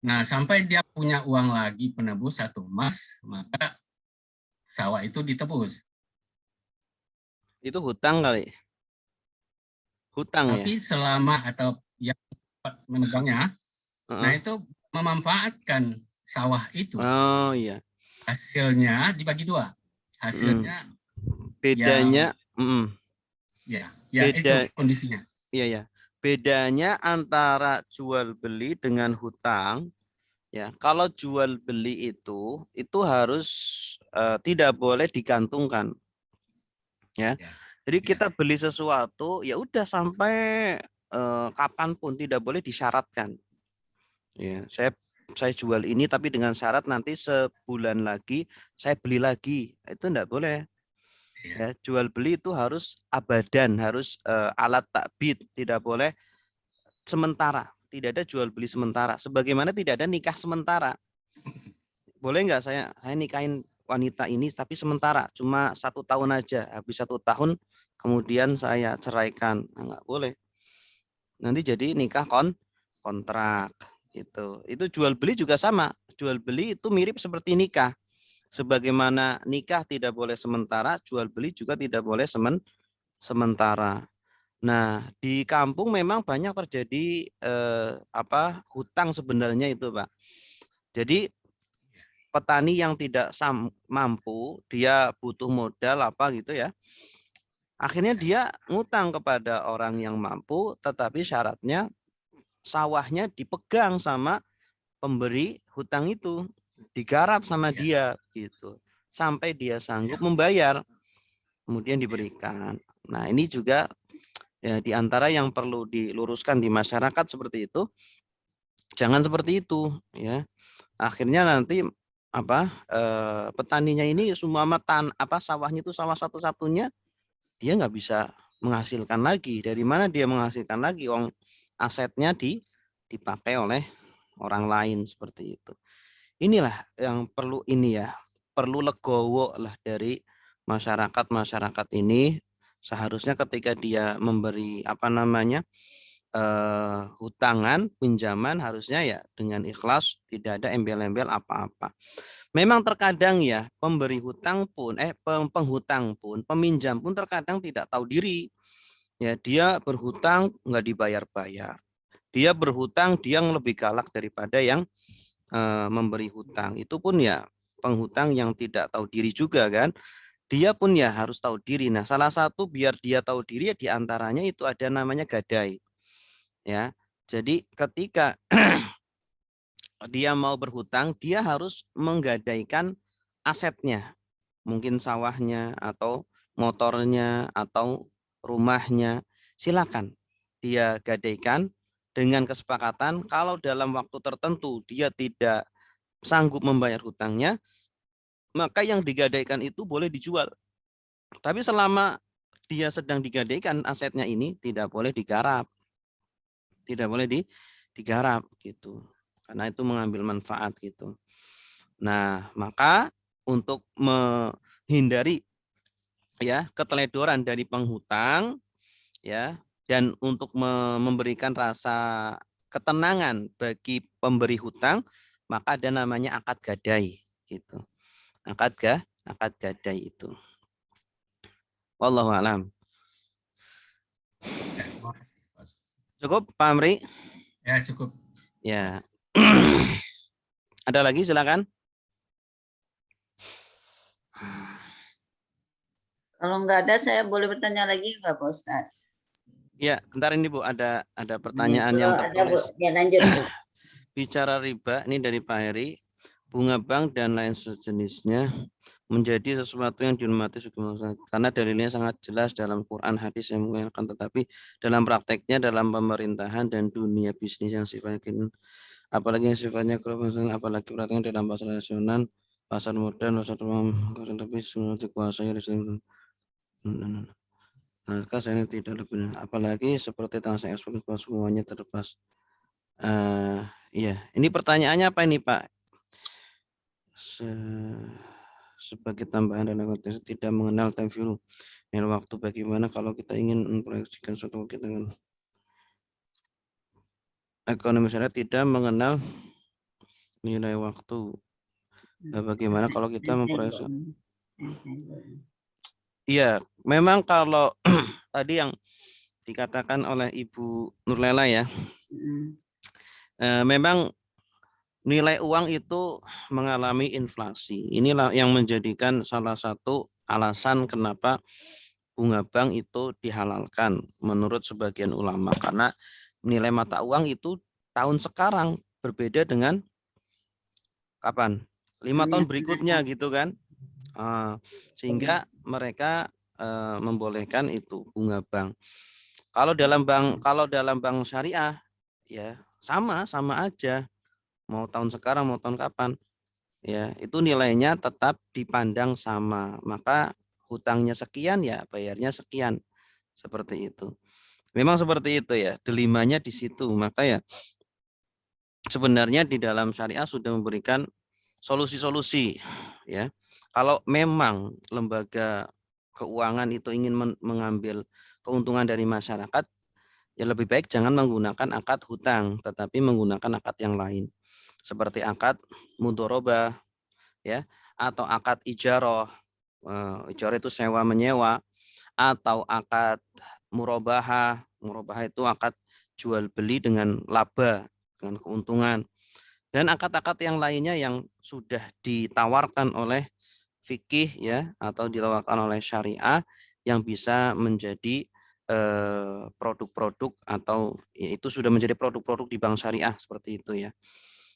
Nah sampai dia punya uang lagi penebus 1 emas, maka sawah itu ditebus. Itu hutang kali. Hutang Tapi selama atau yang memegangnya, nah itu memanfaatkan sawah itu. Oh iya. Hasilnya dibagi 2. Hasilnya bedanya ya beda, itu kondisinya. Iya ya. Bedanya antara jual beli dengan hutang ya. Kalau jual beli itu harus tidak boleh digantungkan. Ya. Jadi kita beli sesuatu ya udah sampai kapanpun, tidak boleh disyaratkan. Ya, saya jual ini tapi dengan syarat nanti sebulan lagi saya beli lagi. Itu enggak boleh. Ya, jual beli itu harus abadan, harus alat takbid, tidak boleh sementara. Tidak ada jual beli sementara. Sebagaimana tidak ada nikah sementara. Boleh enggak saya nikahin wanita ini tapi sementara, cuma 1 tahun aja. Habis 1 tahun kemudian saya ceraikan. Enggak boleh. Nanti jadi nikah kontrak gitu. Itu jual beli juga sama. Jual beli itu mirip seperti nikah. Sebagaimana nikah tidak boleh sementara, jual beli juga tidak boleh sementara. Nah, di kampung memang banyak terjadi hutang sebenarnya itu, Pak. Jadi petani yang tidak mampu, dia butuh modal apa gitu ya. Akhirnya dia ngutang kepada orang yang mampu, tetapi syaratnya sawahnya dipegang sama pemberi hutang itu, digarap sama dia gitu, sampai dia sanggup membayar, kemudian diberikan. Nah ini juga ya diantara yang perlu diluruskan di masyarakat seperti itu, jangan seperti itu ya. Akhirnya nanti petaninya ini semua sawahnya itu sawah satu-satunya, dia nggak bisa menghasilkan lagi. Dari mana dia menghasilkan lagi? Uang asetnya dipakai oleh orang lain seperti itu. Inilah yang perlu perlu legowo lah dari masyarakat ini. Seharusnya ketika dia memberi hutangan, pinjaman, harusnya ya dengan ikhlas, tidak ada embel-embel apa-apa. Memang terkadang ya pemberi hutang pun penghutang pun, peminjam pun terkadang tidak tahu diri. Ya, dia berhutang nggak dibayar-bayar. Dia berhutang, dia yang lebih galak daripada yang memberi hutang. Itu pun ya penghutang yang tidak tahu diri juga kan. Dia pun ya harus tahu diri. Nah, salah satu biar dia tahu diri ya diantaranya itu ada namanya gadai. Ya, jadi ketika dia mau berhutang, dia harus menggadaikan asetnya, mungkin sawahnya atau motornya atau rumahnya. Silakan dia gadaikan dengan kesepakatan kalau dalam waktu tertentu dia tidak sanggup membayar hutangnya, maka yang digadaikan itu boleh dijual. Tapi selama dia sedang digadaikan asetnya ini tidak boleh digarap. Tidak boleh digarap gitu. Karena itu mengambil manfaat gitu. Nah, maka untuk menghindari ya keteledoran dari penghutang ya, dan untuk memberikan rasa ketenangan bagi pemberi hutang, maka ada namanya akad gadai gitu. Akad gadai itu. Wallahu a'lam. Cukup, Pak Amri? Ya, cukup. Ya. Ada lagi, silakan. Kalau nggak ada, saya boleh bertanya lagi nggak, Pak Ustadz? Ya, bentar ini Bu, ada pertanyaan yang tertulis. Ada, ya lanjut. Bicara riba, ini dari Pak Heri, bunga bank dan lain sejenisnya menjadi sesuatu yang dihormati karena dalilnya sangat jelas dalam Quran, hadis yang mengingatkan. Tetapi dalam prakteknya, dalam pemerintahan dan dunia bisnis yang sifatnya, apalagi yang sifatnya global, apalagi prakteknya dalam pasar nasional, pasar modern, pasar umum, lebih semua dikuasai oleh maka saya tidak lebih, apalagi seperti transaksi ekspor semuanya terlepas. Iya, ini pertanyaannya apa ini Pak? Sebagai tambahan dalam konteks tidak mengenal time value nilai waktu, bagaimana kalau kita ingin memproyeksikan suatu kita dengan ekonomi syariah tidak mengenal nilai waktu, bagaimana kalau kita memproyeksikan? Iya, memang kalau tadi yang dikatakan oleh Ibu Nurlela ya, memang nilai uang itu mengalami inflasi. Inilah yang menjadikan salah satu alasan kenapa bunga bank itu dihalalkan menurut sebagian ulama. Karena nilai mata uang itu tahun sekarang berbeda dengan kapan? 5 tahun berikutnya gitu kan. Sehingga mereka membolehkan itu bunga bank. Kalau dalam bank syariah ya sama aja. Mau tahun sekarang mau tahun kapan ya itu nilainya tetap dipandang sama, maka hutangnya sekian ya bayarnya sekian, seperti itu. Memang seperti itu ya, delimanya di situ. Maka ya sebenarnya di dalam syariah sudah memberikan solusi-solusi ya. Kalau memang lembaga keuangan itu ingin mengambil keuntungan dari masyarakat, ya lebih baik jangan menggunakan akad hutang tetapi menggunakan akad yang lain. Seperti akad mudharabah ya, atau akad ijarah. Ijarah itu sewa menyewa, atau akad murabahah. Murabahah itu akad jual beli dengan laba, dengan keuntungan. Dan akad-akad yang lainnya yang sudah ditawarkan oleh fikih ya, atau ditawarkan oleh syariah yang bisa menjadi produk-produk atau ya, itu sudah menjadi produk-produk di bank syariah seperti itu ya.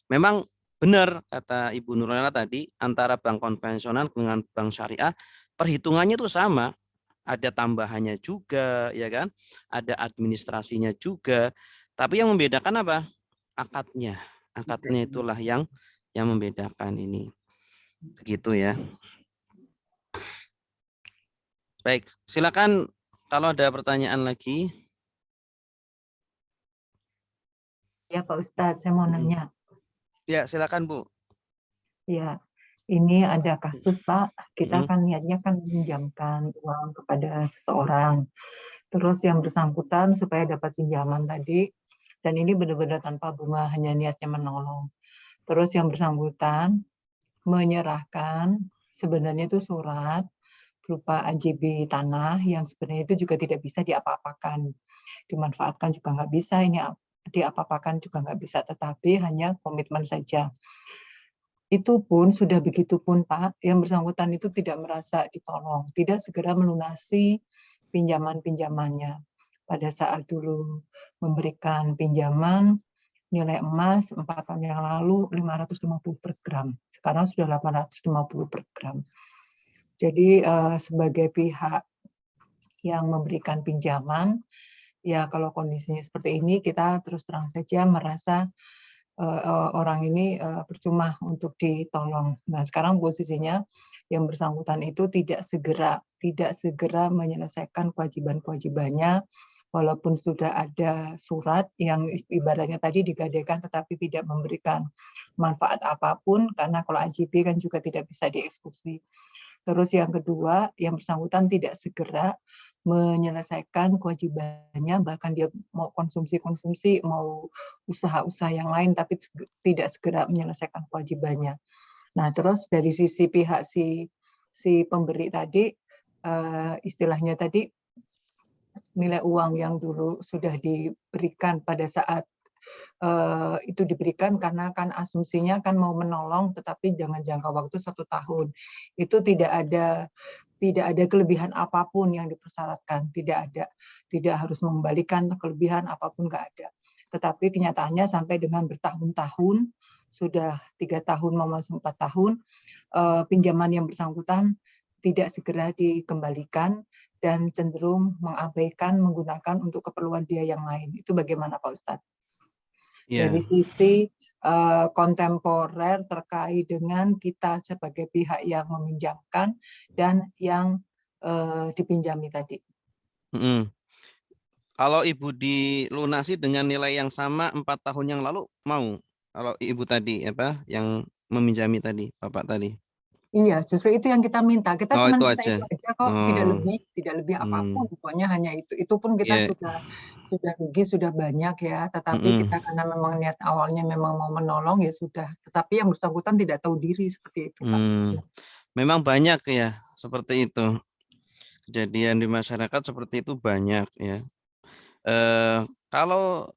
Memang benar kata Ibu Nurlela tadi, antara bank konvensional dengan bank syariah perhitungannya itu sama, ada tambahannya juga ya kan, ada administrasinya juga, tapi yang membedakan apa? Akadnya itulah yang membedakan ini, begitu ya. Baik, silakan kalau ada pertanyaan lagi. Ya Pak Ustadz, saya mau nanya. Ya, silakan Bu. Ya, ini ada kasus Pak, kita kan niatnya kan meminjamkan uang kepada seseorang. Terus yang bersangkutan supaya dapat pinjaman tadi, dan ini benar-benar tanpa bunga, hanya niatnya menolong. Terus yang bersangkutan menyerahkan sebenarnya itu surat berupa AJB tanah yang sebenarnya itu juga tidak bisa diapa-apakan. Dimanfaatkan juga nggak bisa, ini diapa-apakan juga nggak bisa, tetapi hanya komitmen saja. Itu pun sudah begitu pun Pak, yang bersangkutan itu tidak merasa ditolong, tidak segera melunasi pinjaman-pinjamannya. Pada saat dulu memberikan pinjaman, nilai emas 4 tahun yang lalu 550 per gram, sekarang sudah 850 per gram. Jadi sebagai pihak yang memberikan pinjaman, ya kalau kondisinya seperti ini kita terus terang saja merasa orang ini percuma untuk ditolong. Nah sekarang posisinya yang bersangkutan itu tidak segera menyelesaikan kewajiban-kewajibannya, walaupun sudah ada surat yang ibaratnya tadi digadaikan tetapi tidak memberikan manfaat apapun, karena kalau AJB kan juga tidak bisa dieksekusi. Terus yang kedua, yang bersangkutan tidak segera menyelesaikan kewajibannya, bahkan dia mau konsumsi, mau usaha-usaha yang lain, tapi tidak segera menyelesaikan kewajibannya. Nah, terus dari sisi pihak si pemberi tadi, istilahnya tadi, nilai uang yang dulu sudah diberikan pada saat itu diberikan karena kan asumsinya kan mau menolong tetapi jangan jangka waktu 1 tahun. Itu tidak ada kelebihan apapun yang dipersyaratkan, tidak harus mengembalikan kelebihan apapun, nggak ada. Tetapi kenyataannya sampai dengan bertahun-tahun sudah 3 tahun mau masuk 4 tahun, pinjaman yang bersangkutan tidak segera dikembalikan dan cenderung mengabaikan menggunakan untuk keperluan dia yang lain. Itu bagaimana Pak Ustadz? Ya. Dari sisi kontemporer terkait dengan kita sebagai pihak yang meminjamkan dan yang dipinjami tadi. Kalau Ibu dilunasi dengan nilai yang sama 4 tahun yang lalu, mau? Kalau Ibu tadi apa yang meminjami tadi, Bapak tadi? Iya, justru itu yang kita minta. Kita Oh, cuma itu minta aja. itu aja kok, tidak lebih apapun. Pokoknya hanya itu. Itu pun kita Yeah. sudah rugi, sudah banyak ya. Tetapi kita karena memang niat awalnya memang mau menolong ya sudah. Tetapi yang bersangkutan tidak tahu diri seperti itu, Pak. Memang banyak ya seperti itu. Kejadian di masyarakat seperti itu banyak ya. Kalau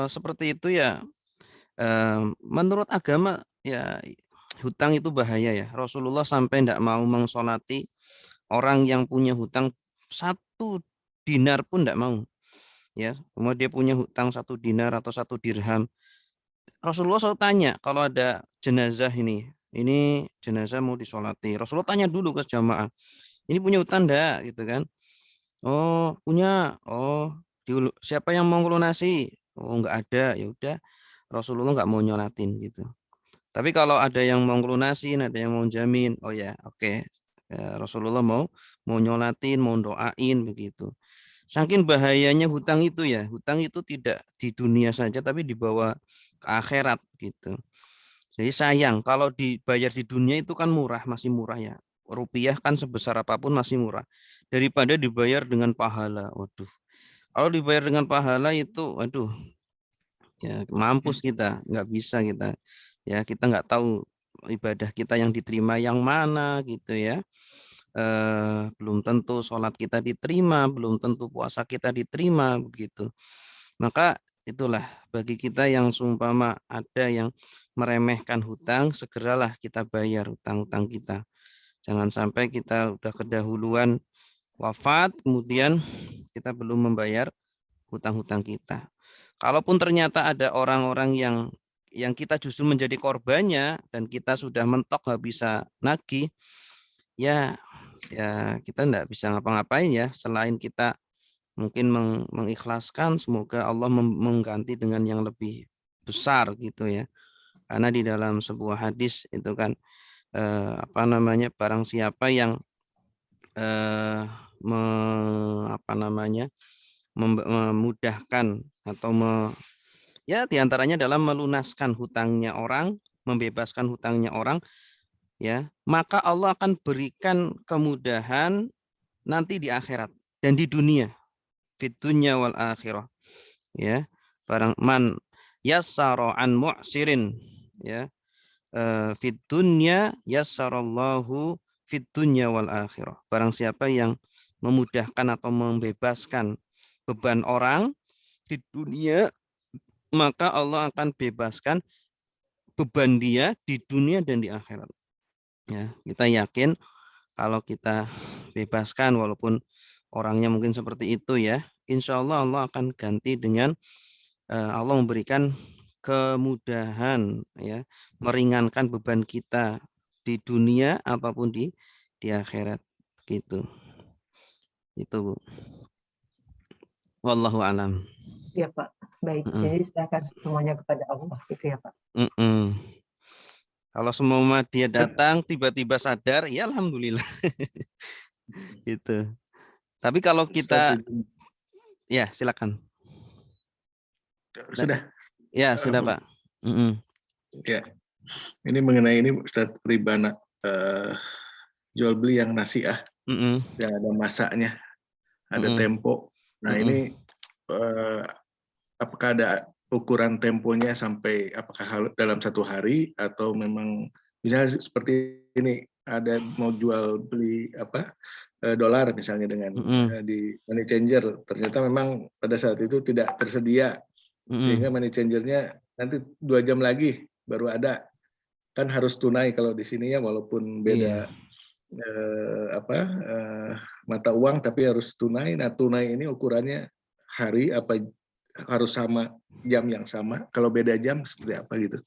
seperti itu ya, menurut agama ya hutang itu bahaya ya. Rasulullah sampai tidak mau mengsolati orang yang punya hutang 1 dinar pun tidak mau. Ya, kemudian dia punya hutang 1 dinar atau 1 dirham. Rasulullah selalu tanya kalau ada jenazah ini jenazah mau disolati. Rasulullah tanya dulu ke jamaah, ini punya hutang enggak gitu kan? Oh punya. Oh siapa yang mau ngelunasi? Oh enggak ada. Ya udah Rasulullah enggak mau nyolatin gitu. Tapi kalau ada yang mau ngelunasin, ada yang mau jamin, oh ya oke. Ya, Rasulullah mau nyolatin, mau doain begitu. Saking bahayanya hutang itu ya, hutang itu tidak di dunia saja tapi dibawa ke akhirat gitu. Jadi sayang kalau dibayar di dunia itu kan murah, masih murah ya. Rupiah kan sebesar apapun masih murah daripada dibayar dengan pahala. Waduh. Kalau dibayar dengan pahala itu, waduh, ya mampus kita, nggak bisa kita. Ya kita nggak tahu ibadah kita yang diterima yang mana gitu ya. Belum tentu sholat kita diterima, belum tentu puasa kita diterima begitu. Maka itulah bagi kita yang seumpama ada yang meremehkan hutang, segeralah kita bayar hutang-hutang kita. Jangan sampai kita udah kedahuluan wafat, kemudian kita belum membayar hutang-hutang kita. Kalaupun ternyata ada orang-orang yang kita justru menjadi korbannya dan kita sudah mentok nggak bisa nagih, ya kita nggak bisa ngapa-ngapain ya selain kita mungkin mengikhlaskan, semoga Allah mengganti dengan yang lebih besar gitu ya. Karena di dalam sebuah hadis itu kan barang siapa yang memudahkan atau ya diantaranya dalam melunaskan hutangnya orang, membebaskan hutangnya orang, ya maka Allah akan berikan kemudahan nanti di akhirat dan di dunia, fit dunya wal akhirah, ya. Barang man yassara an mu'sirin, ya, fit dunya yassarallahu fit dunya wal akhirah. Barang siapa yang memudahkan atau membebaskan beban orang di dunia, maka Allah akan bebaskan beban dia di dunia dan di akhirat. Ya, kita yakin kalau kita bebaskan walaupun orangnya mungkin seperti itu ya, insya Allah Allah akan ganti dengan Allah memberikan kemudahan ya, meringankan beban kita di dunia ataupun di akhirat gitu. Itu Bu. Wallahu alam. Ya Pak, baik. Jadi serahkan semuanya kepada Allah gitu ya Pak. Kalau semua dia datang tiba-tiba sadar, ya alhamdulillah. Gitu. Tapi kalau kita ya silakan. Sudah. Ya sudah Pak. Ya, ini mengenai ini Ustadz riba jual beli yang nasiah, yang ada masanya, ada tempo. Nah ini apakah ada ukuran temponya sampai apakah dalam 1 hari atau memang misalnya seperti ini ada mau jual beli dolar misalnya dengan di money changer, ternyata memang pada saat itu tidak tersedia sehingga money changernya nanti 2 jam lagi baru ada, kan harus tunai kalau di sini ya walaupun beda mata uang tapi harus tunai. Nah tunai ini ukurannya hari apa harus sama jam yang sama, kalau beda jam seperti apa gitu?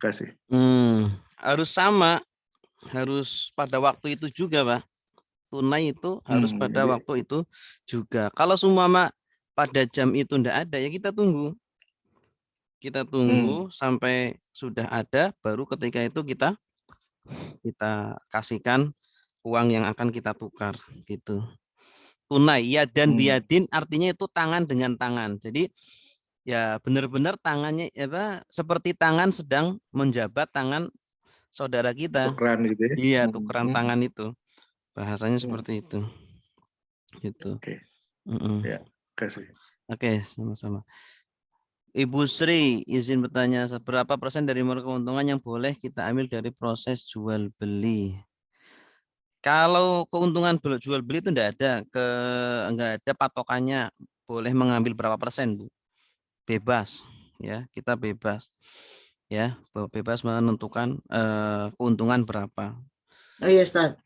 Kasih. Harus sama, harus pada waktu itu juga, Pak. Tunai itu harus pada waktu itu juga. Kalau semua pada jam itu enggak ada, ya kita tunggu. Kita tunggu sampai sudah ada, baru ketika itu kita kasihkan uang yang akan kita tukar gitu. Tunai ya, dan biadin artinya itu tangan dengan tangan. Jadi ya benar-benar tangannya seperti tangan sedang menjabat tangan saudara kita. Tukeran gitu ya. Iya, tukeran tangan itu. Bahasanya seperti itu. Gitu. Oke. Ya, kasih. Oke, sama-sama. Ibu Sri izin bertanya, berapa persen dari keuntungan yang boleh kita ambil dari proses jual beli? Kalau keuntungan jual beli itu enggak ada patokannya, boleh mengambil berapa persen, Bu. Bebas, ya, kita bebas. Ya, bebas menentukan keuntungan berapa. Oh iya, Ustaz.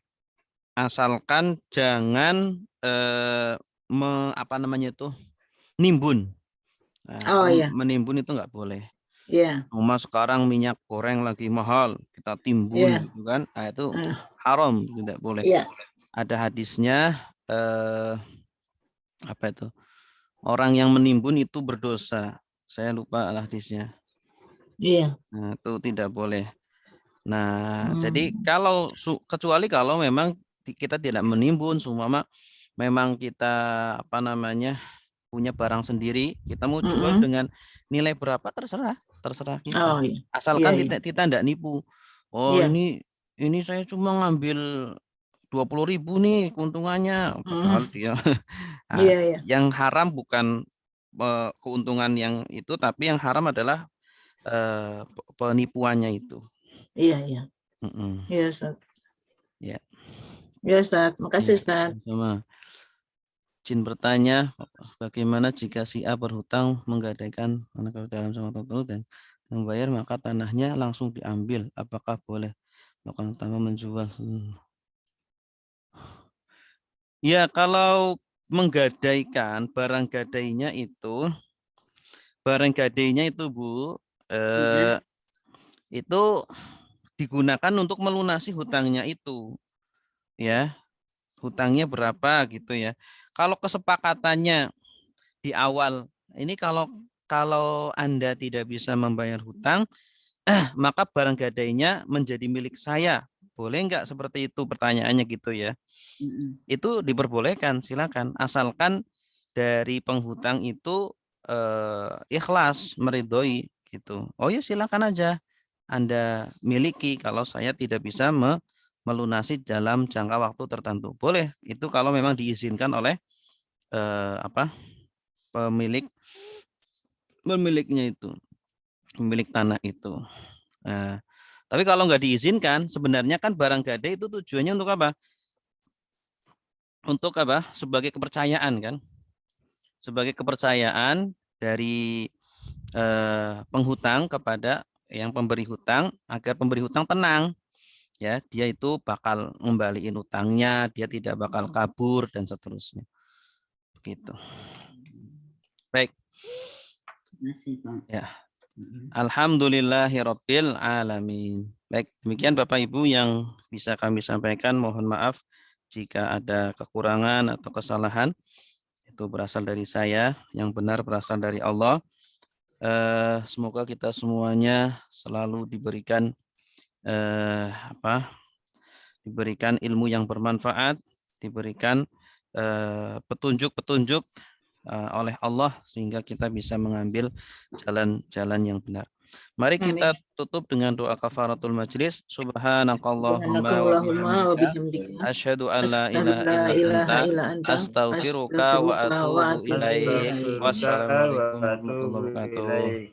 Asalkan jangan nimbun. Nah, iya. menimbun itu enggak boleh. Iya. Cuma sekarang minyak goreng lagi mahal, kita timbun gitu kan. Nah, itu haram, tidak boleh. Iya. Ada hadisnya orang yang menimbun itu berdosa. Saya lupa hadisnya. Iya. Nah, itu tidak boleh. Nah, jadi kecuali kalau memang kita tidak menimbun, semua memang kita punya barang sendiri, kita mau jual dengan nilai berapa terserah kita. Oh, iya. Asalkan kita tidak nipu. Oh, Iya. ini saya cuma ngambil 20.000 nih keuntungannya, padahal dia yang haram bukan keuntungan yang itu, tapi yang haram adalah penipuannya itu. Iya, iya. Iya, Ustaz. Ya. Ya, Ustaz. Makasih, Ustaz. Sama. Jin bertanya, bagaimana jika si A berhutang menggadaikan manakala dalam sama tertentu dan membayar, maka tanahnya langsung diambil, apakah boleh melakukan tanpa menjual? Ya, kalau menggadaikan barang gadainya itu Bu, itu digunakan untuk melunasi hutangnya itu, ya, hutangnya berapa gitu ya. Kalau kesepakatannya di awal, ini kalau Anda tidak bisa membayar hutang, maka barang gadainya menjadi milik saya. Boleh enggak seperti itu, pertanyaannya gitu ya. Itu diperbolehkan, silakan, asalkan dari penghutang itu ikhlas, meridhoi gitu. Oh ya, silakan aja Anda miliki kalau saya tidak bisa melunasi dalam jangka waktu tertentu. Boleh, itu kalau memang diizinkan oleh pemiliknya itu, pemilik tanah itu. Nah, tapi kalau nggak diizinkan, sebenarnya kan barang gadai itu tujuannya untuk apa? Untuk apa? Sebagai kepercayaan kan? Sebagai kepercayaan dari penghutang kepada yang pemberi hutang, agar pemberi hutang tenang, ya, dia itu bakal ngembaliin utangnya, dia tidak bakal kabur dan seterusnya. Begitu. Baik. Ya. Alhamdulillahirabbil alamin. Baik, demikian Bapak Ibu yang bisa kami sampaikan. Mohon maaf jika ada kekurangan atau kesalahan. Itu berasal dari saya, yang benar berasal dari Allah. Semoga kita semuanya selalu diberikan diberikan ilmu yang bermanfaat, diberikan petunjuk-petunjuk oleh Allah sehingga kita bisa mengambil jalan-jalan yang benar. Mari kita tutup dengan doa kafaratul majlis. Subhanakallahumma wa bihamdika asyhadu an la ilaha illa anta astaghfiruka wa atubu ilaik. Wassalamualaikum warahmatullahi wabarakatuh.